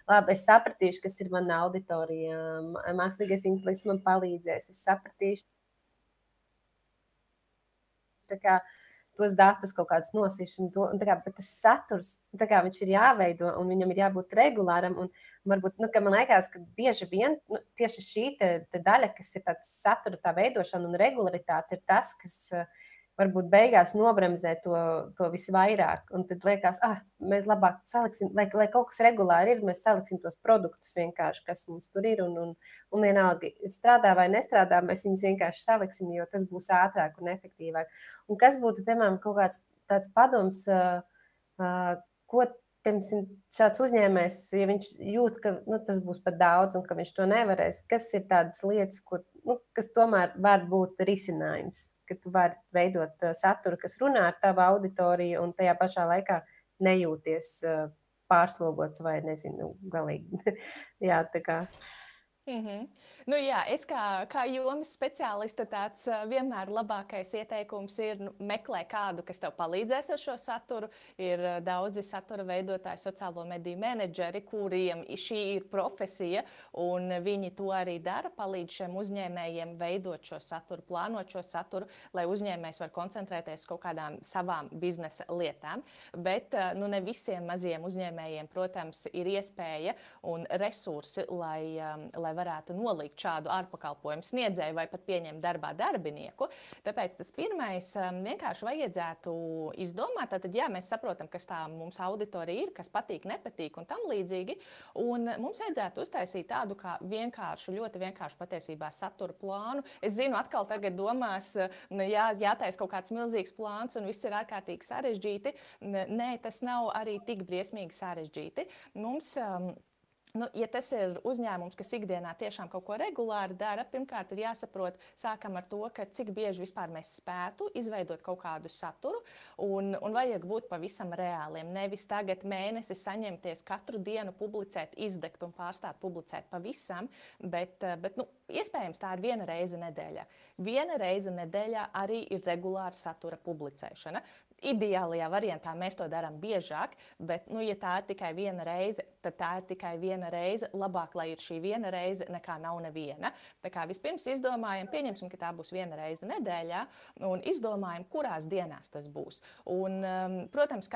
Labi, es sapratīšu, kas ir mana auditorija, mākslīgais intelekts man palīdzēs, es sapratīšu tos datus kaut kādus nosīšu, bet tas saturs, viņš ir jāveido, un viņam ir jābūt regulāram, un varbūt, man liekas, ka bieži vien tieši šī te daļa, kas ir tāds satura tā veidošana un regularitāte, ir tas, kas varbūt beigās nobremzē to visvairāk, un tad liekas, mēs labāk saliksim, lai kaut kas regulāri ir, mēs saliksim tos produktus vienkārši, kas mums tur ir, un vienalga strādā vai nestrādā, mēs viņus vienkārši saliksim, jo tas būs ātrāk un efektīvāk. Un kas būtu, piemēram, kaut kāds tāds padoms, ko, piemēram, šāds uzņēmējs, ja viņš jūt, ka tas būs pat daudz un ka viņš to nevarēs, kas ir tādas lietas, kas tomēr var būt risinājums, ka tu vari veidot saturu, kas runā ar tavu auditoriju un tajā pašā laikā nejūties pārslogots vai, nezinu, galīgi. Jā, tā kā. Jā, es kā jomas speciāliste tāds vienmēr labākais ieteikums ir meklē kādu, kas tev palīdzēs ar šo saturu. Ir daudzi satura veidotāji, sociālo mediju menedžeri, kuriem šī ir profesija, un viņi to arī dara, palīdz šiem uzņēmējiem veidot šo saturu, plānot šo saturu, lai uzņēmējs var koncentrēties kaut kādām savām biznesa lietām. Bet ne visiem maziem uzņēmējiem, protams, ir iespēja un resursi, lai varētu nolikt šādu ārpakalpojumu sniedzēju vai pat pieņemt darbā darbinieku. Tāpēc tas pirmais vienkārši vajadzētu izdomāt. Tātad, jā, mēs saprotam, kas tā mums auditorija ir, kas patīk, nepatīk un tam līdzīgi. Un mums vajadzētu uztaisīt tādu kā vienkāršu, ļoti vienkāršu patiesībā satura plānu. Es zinu, atkal tagad domās, jātais kaut kāds milzīgs plāns un viss ir ārkārtīgi sarežģīti. Nē, tas nav arī tik briesmīgi sarežģīti. Mums Ja tas ir uzņēmums, kas ikdienā tiešām kaut ko regulāri dara, pirmkārt ir jāsaprot, sākam ar to, ka cik bieži vispār mēs spētu izveidot kaut kādu saturu, un vajag būt pavisam reāliem. Nevis tagad mēnesi saņemties katru dienu publicēt, izdegt un pārstāt publicēt pavisam, bet iespējams tā ir viena reize nedēļā. Viena reize nedēļā arī ir regulāra satura publicēšana. Ideālajā variantā mēs to darām biežāk, bet, ja tā ir tikai viena reize, tad tā ir tikai viena reize. Labāk, lai ir šī viena reize, nekā nav neviena. Tā kā vispirms izdomājam, pieņemsim, ka tā būs viena reize nedēļā, un izdomājam, kurās dienās tas būs. Un, protams,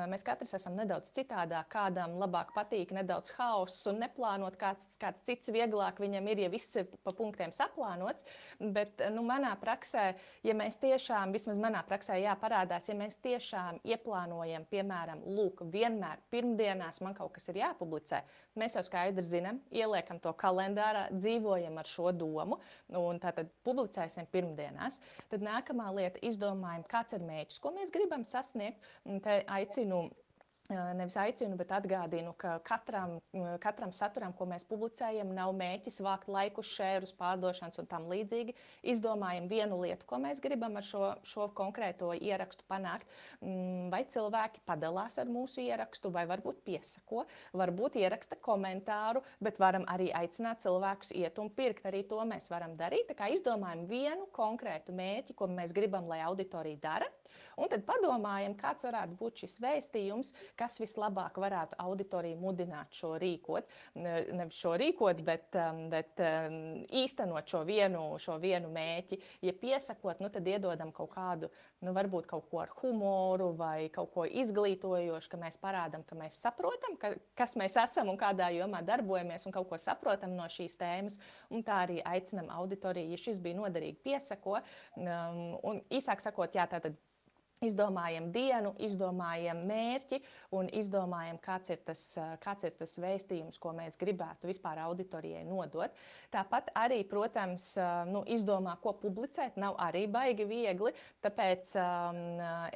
mēs katrs esam nedaudz citādāk, kādam labāk patīk nedaudz hauss un neplānot, kāds cits vieglāk viņam ir, ja viss ir pa punktiem saplānots. Bet, manā praksē, ja mēs tiešām, vismaz manā praksē, parādās, ja mēs tiešām ieplānojam, piemēram, vienmēr pirmdienās man kaut kas ir jāpublicē, mēs jau skaidri zinām, ieliekam to kalendārā, dzīvojam ar šo domu, un tātad publicēsim pirmdienās. Tad nākamā lieta izdomājam, kāds ir mērķis, ko mēs gribam sasniegt, un te nevis aicinu, bet atgādinu, ka katram saturam, ko mēs publicējam, nav mērķis vākt laikus, šērus, pārdošanas un tam līdzīgi. Izdomājam vienu lietu, ko mēs gribam ar šo konkrēto ierakstu panākt. Vai cilvēki padalās ar mūsu ierakstu, vai varbūt piesako, varbūt ieraksta komentāru, bet varam arī aicināt cilvēkus iet un pirkt. Arī to mēs varam darīt. Tā kā izdomājam vienu konkrētu mērķi, ko mēs gribam, lai auditorija dara. Un tad padomājam, kāds varētu būt šis vēstījums, kas vislabāk varētu auditoriju mudināt šo rīkot. Nevis šo rīkot, bet īstenot šo vienu mēķi. Ja piesakot, tad iedodam kaut kādu, varbūt kaut ko ar humoru vai kaut ko izglītojošu, ka mēs parādam, ka mēs saprotam, kas mēs esam un kādā jomā darbojamies un kaut ko saprotam no šīs tēmas. Un tā arī aicinam auditoriju, ja šis bija noderīgi, piesako. Un īsāk sakot, tātad izdomājam dienu, izdomājam mērķi un izdomājam, kāds ir tas vēstījums, ko mēs gribētu vispār auditorijai nodot. Tāpat arī, protams, izdomā, ko publicēt, nav arī baigi viegli, tāpēc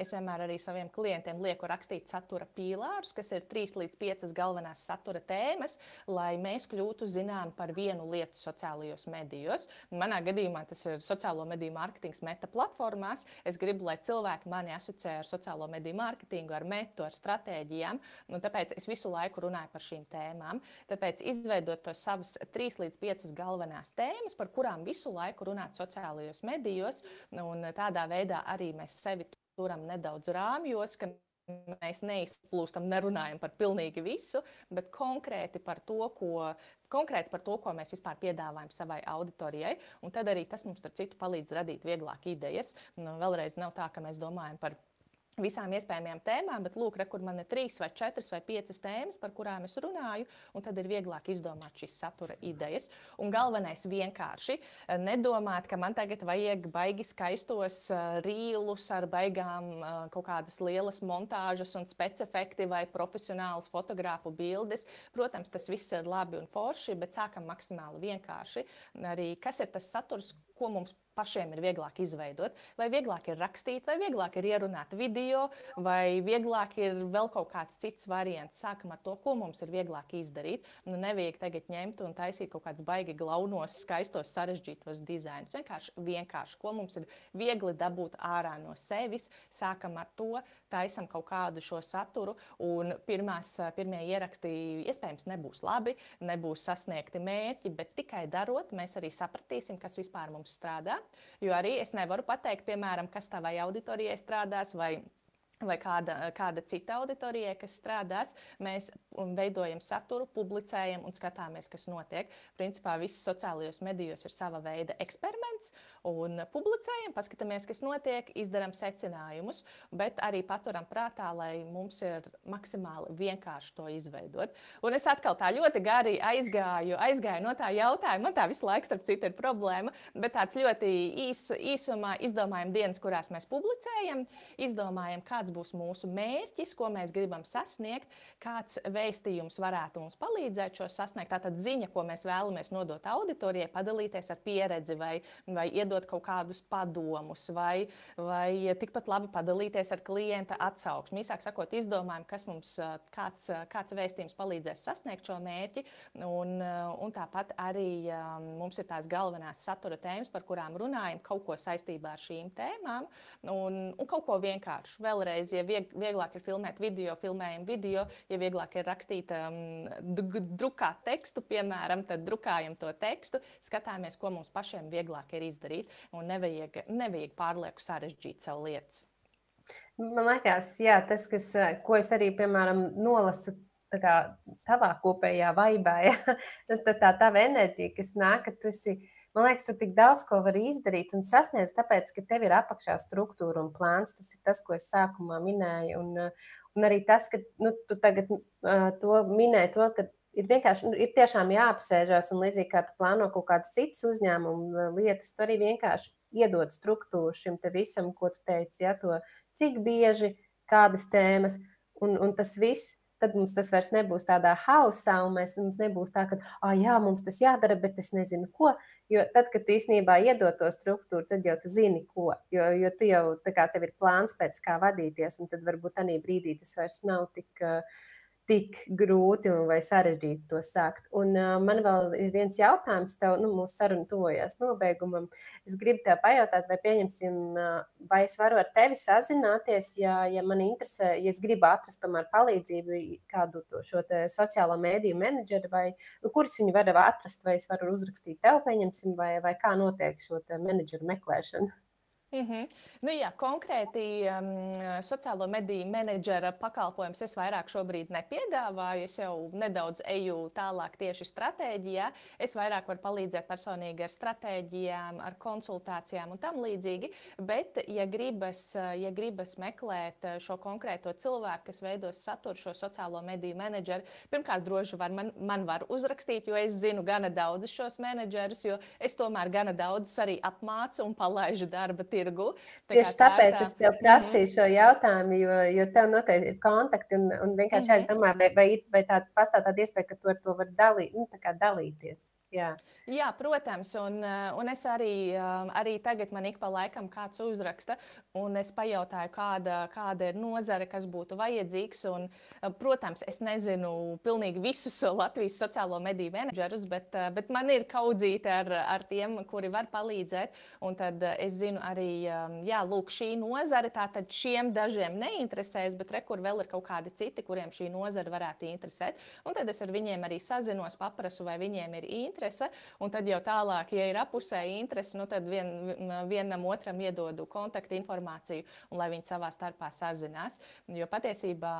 es vienmēr arī saviem klientiem lieku rakstīt satura pīlārus, kas ir 3 līdz 5 galvenās satura tēmas, lai mēs kļūtu zinām par vienu lietu sociālajos medijos. Manā gadījumā tas ir sociālo mediju mārketings meta platformās. Es gribu, lai cilvēki mani asociē ar sociālo mediju mārketingu, ar metu, ar stratēģijām. Tāpēc es visu laiku runāju par šīm tēmām. Tāpēc izveidot to savas 3 līdz 5 galvenās tēmas, par kurām visu laiku runāt sociālajos medijos. Un tādā veidā arī mēs sevi turam nedaudz rāmjos, ka mēs neizplūstam, nerunājam par pilnīgi visu, bet konkrēti par to, ko mēs vispār piedāvājam savai auditorijai. Un tad arī tas mums, starp citu, palīdz radīt vieglāk idejas. Vēlreiz nav tā, ka mēs domājam par visām iespējamajām tēmām, bet lūk, kur man ir 3 vai 4 vai 5 tēmas, par kurām es runāju, un tad ir vieglāk izdomāt šīs satura idejas. Un galvenais vienkārši nedomāt, ka man tagad vajag baigi skaistos rīlus ar baigām kaut kādas lielas montāžas un specifekti vai profesionālas fotogrāfu bildes. Protams, tas viss ir labi un forši, bet sākam maksimāli vienkārši. Arī kas ir tas saturs, ko mums pašiem ir vieglāk izveidot, vai vieglāk ir rakstīt, vai vieglāk ir ierunāt video, vai vieglāk ir vēl kaut kāds cits variants. Sākam ar to, ko mums ir vieglāk izdarīt. Nevajag tagad ņemt un taisīt kaut kādus baigi glaunos, skaistos, sarežģītos dizainus. Vienkārši, ko mums ir viegli dabūt ārā no sevis. Sākam ar to, taisam kaut kādu šo saturu, un pirmie ieraksti iespējams nebūs labi, nebūs sasniegti mērķi, bet tikai darot, mēs arī sapratīsim, kas vispār mums strādā. Jo arī es nevaru pateikt, piemēram, kas tavai auditorijai strādās vai kāda cita auditorijai, kas strādās. Mēs veidojam saturu, publicējam un skatāmies, kas notiek. Principā viss sociālajos medijos ir sava veida eksperiments un publicējam, paskatāmies, kas notiek, izdaram secinājumus, bet arī paturam prātā, lai mums ir maksimāli vienkārši to izveidot. Un es atkal tā ļoti gari aizgāju no tā jautājuma. Man tā visu laiku, starp citu, ir problēma, bet tāds ļoti īsumā izdomājam dienas, kurās mēs publicējam, izdomājam, kāds būs mūsu mērķis, ko mēs gribam sasniegt, kāds vēstījums varētu mums palīdzēt šo sasniegt. Tātad ziņa, ko mēs vēlamies nodot auditorijai, padalīties ar pieredzi vai iedot kaut kādus padomus, vai tikpat labi padalīties ar klienta atsauksmi. Īsāk sakot, izdomājam, kas mums, kāds vēstījums palīdzēs sasniegt šo mērķi, un tāpat arī mums ir tās galvenās satura tēmas, par kurām runājam, kaut ko saistībā ar šīm tēmām, un kaut ko vienkāršu. Vēlreiz, ja vieglāk ir filmēt video, filmējam video, ja vieglāk ir rakstīt, drukāt tekstu, piemēram, tad drukājam to tekstu, skatāmies, ko mums pašiem vieglāk ir izdarīt, un nevajag pārlieku sarežģīt savu lietas. Man liekas, jā, tas, ko es arī, piemēram, nolasu tavā kopējā vaibā, ja? Tā tava enerģija, kas nāk, ka tu esi, man liekas, tu tik daudz ko vari izdarīt un sasniedz, tāpēc, ka tev ir apakšā struktūra un plāns. Tas ir tas, ko es sākumā minēju. Un arī tas, ka tu tagad to minēji, ka ir vienkārši ir tiešām jāapsēžās un līdzīgi kā tu plāno kaut kādas citas uzņēmuma lietas, tu arī vienkārši iedod struktūru šim te visam, ko tu teici, ja, to cik bieži, kādas tēmas un tas viss. Tad mums tas vairs nebūs tādā hausā, un mums nebūs tā, ka, jā, mums tas jādara, bet es nezinu, ko. Jo tad, kad tu īstenībā iedod to struktūru, tad jau tu zini, ko. Jo tu jau, tev ir plāns pēc kā vadīties, un tad varbūt tādā brīdī tas vairs nav tik grūti vai sarežģīti to sākt. Un man vēl ir viens jautājums tev, mūsu saruna tuvojas nobeigumam. Es gribu tev pajautāt, vai es varu ar tevi sazināties, ja man interesē, ja es gribu atrast tomēr palīdzību kādu šo te sociālo mēdīju menedžeri, vai kurus viņi var atrast, vai es varu uzrakstīt tev, pieņemsim, vai kā notiek šo te menedžeru meklēšanu? Jā, konkrēti sociālo mediju menedžera pakalpojums es vairāk šobrīd nepiedāvāju. Es jau nedaudz eju tālāk tieši stratēģijā. Es vairāk varu palīdzēt personīgi ar stratēģijām, ar konsultācijām un tam līdzīgi. Bet, ja gribas meklēt šo konkrēto cilvēku, kas veidos saturu, šo sociālo mediju menedžeru, pirmkārt, droši man var uzrakstīt, jo es zinu gana daudz šos menedžerus, jo es tomēr gana daudz arī apmācu un palaižu darba tirgu. Tieši tāpēc es tev prasīju šo jautājumu, jo tev noteikti ir kontakti un vienkārši aizdomāju, vai pastāv tāda iespēja, ka tu ar to vari dalīties. Jā, protams, un es arī tagad man ik pa laikam kāds uzraksta, un es pajautāju, kāda ir nozare, kas būtu vajadzīgs. Un, protams, es nezinu pilnīgi visus Latvijas sociālo mediju menedžerus, bet man ir kaudzīte ar tiem, kuri var palīdzēt. Un tad es zinu arī, lūk, šī nozare, tātad šiem dažiem neinteresēs, bet kur vēl ir kaut kādi citi, kuriem šī nozare varētu interesēt. Un tad es ar viņiem arī sazinos, paprasu, vai viņiem ir interese. Un tad jau tālāk, ja ir apusēji interesi, tad vienam otram iedodu kontaktu informāciju, un lai viņi savā starpā sazinās. Jo patiesībā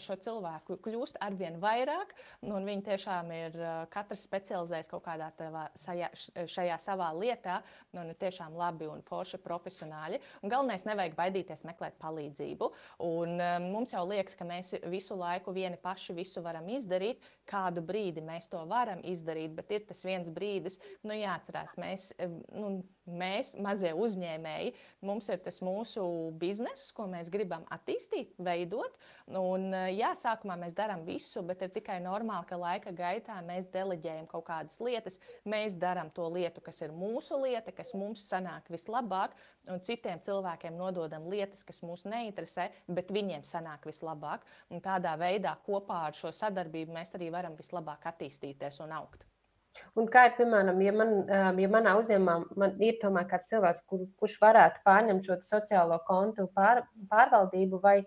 šo cilvēku kļūst arvien vairāk, un viņi tiešām ir katrs specializējas kaut kādā šajā savā lietā, un ir tiešām labi un forši profesionāļi. Un galvenais, nevajag baidīties meklēt palīdzību. Un mums jau liekas, ka mēs visu laiku vieni paši visu varam izdarīt. Kādu brīdi mēs to varam izdarīt, bet ir tas viens brīdis, jāatcerās, mēs, mazie uzņēmēji, mums ir tas mūsu bizness, ko mēs gribam attīstīt, veidot. Un, sākumā mēs darām visu, bet ir tikai normāli, ka laika gaitā mēs deleģējam kaut kādas lietas. Mēs darām to lietu, kas ir mūsu lieta, kas mums sanāk vislabāk, un citiem cilvēkiem nododam lietas, kas mūs neinteresē, bet viņiem sanāk vislabāk. Un tādā veidā kopā ar šo sadarbību mēs arī varam vislabāk attīstīties un augt. Un kā ir, piemēram, ja manā uzņēmumā ir tomēr kāds cilvēks, kurš varētu pārņemt šo sociālo kontu pārvaldību, vai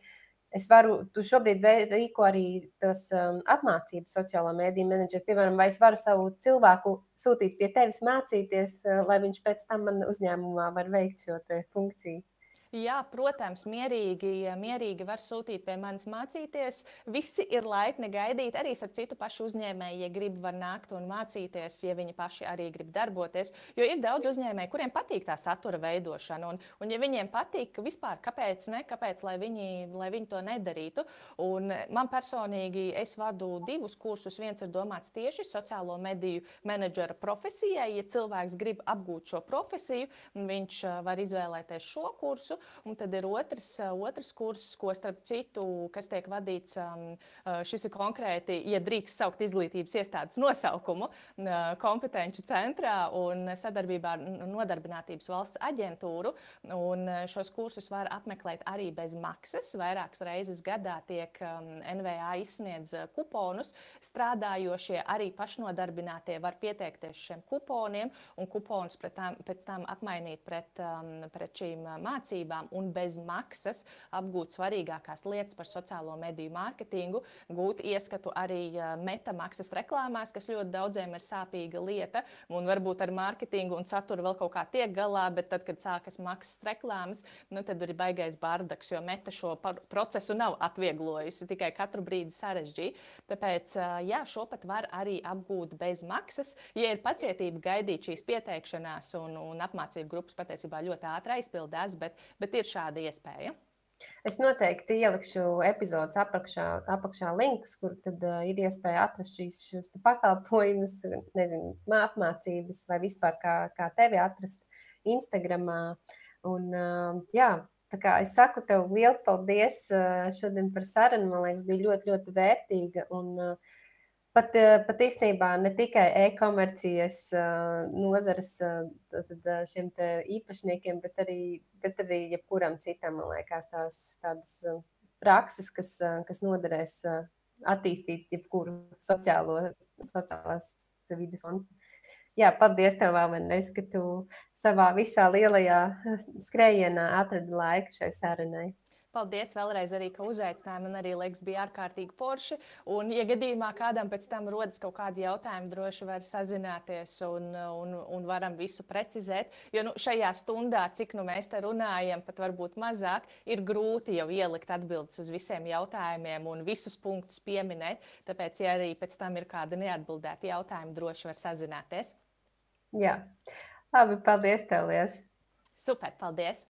tu šobrīd rīko arī tas apmācības sociālo mediju menedžeri, piemēram, vai es varu savu cilvēku sūtīt pie tevis mācīties, lai viņš pēc tam man uzņēmumā var veikt šo te funkciju? Jā, protams, mierīgi var sūtīt pie manis mācīties. Visi ir laipni gaidīt. Arī starp citu pašu uzņēmēji, ja grib, var nākt un mācīties, ja viņi paši arī grib darboties. Jo ir daudz uzņēmēji, kuriem patīk tā satura veidošana. Un ja viņiem patīk, vispār kāpēc lai viņi to nedarītu. Un man personīgi es vadu 2 kursus. Viens ir domāts tieši sociālo mediju menedžera profesijai. Ja cilvēks grib apgūt šo profesiju, viņš var izvēlēties šo kursu. un tad ir otrs kurs, ko starp citu, kas tiek vadīts, šis ir konkrēti, ja drīkst saukt izglītības iestādes nosaukumu, kompetenču centrā un sadarbībā ar Nodarbinātības valsts aģentūru, un šos kursus var apmeklēt arī bez maksas. Vairākas reizes gadā tiek NVA izsniedz kuponus, strādājošie arī pašnodarbinātie var pieteikties šiem kuponiem un kuponus pēc tam apmainīt pret šīm mācībām un bez maksas apgūt svarīgākās lietas par sociālo mediju mārketingu, gūt ieskatu arī metamaksas reklāmās, kas ļoti daudziem ir sāpīga lieta, un varbūt ar mārketingu un saturu vēl kaut kā tiek galā, bet tad, kad sākas maksas reklāmas, tad ir baigais bardaks, jo meta šo procesu nav atvieglojusi, tikai katru brīdi sarežģīja. Tāpēc, jā, šo pat var arī apgūt bez maksas, ja ir pacietība gaidīt šīs pieteikšanās un apmācību grupas patiesībā ļoti ātri aizpildās, bet ir šāda iespēja. Es noteikti ielikšu epizodes apakšā linkus, kur tad ir iespēja atrast šos pakalpojumus, nezinu, apmācības vai vispār kā tevi atrast Instagramā. Un, jā, tā kā es saku tev lielu paldies šodien par sarunu, man liekas, bija ļoti, ļoti vērtīga un pat īstenībā ne tikai e-komercijas nozares šiem te īpašniekiem, bet arī jebkuram citam, man liekas, tādas prakses, kas noderēs attīstīt jebkuru sociālās vides. Jā, paldies tev vēl vienreiz, ka tu savā visā lielajā skrējienā atradi laiku šai sarunai. Paldies vēlreiz arī, ka uzaicināji. Man arī liekas, bija ārkārtīgi forši. Un, ja gadījumā kādam pēc tam rodas kaut kādi jautājumi, droši var sazināties un varam visu precizēt. Jo šajā stundā, cik mēs te runājam, pat varbūt mazāk, ir grūti jau ielikt atbildes uz visiem jautājumiem un visus punktus pieminēt. Tāpēc, ja arī pēc tam ir kādi neatbildēti jautājumi, droši var sazināties. Jā, labi, paldies tev, Lies. Super, paldies!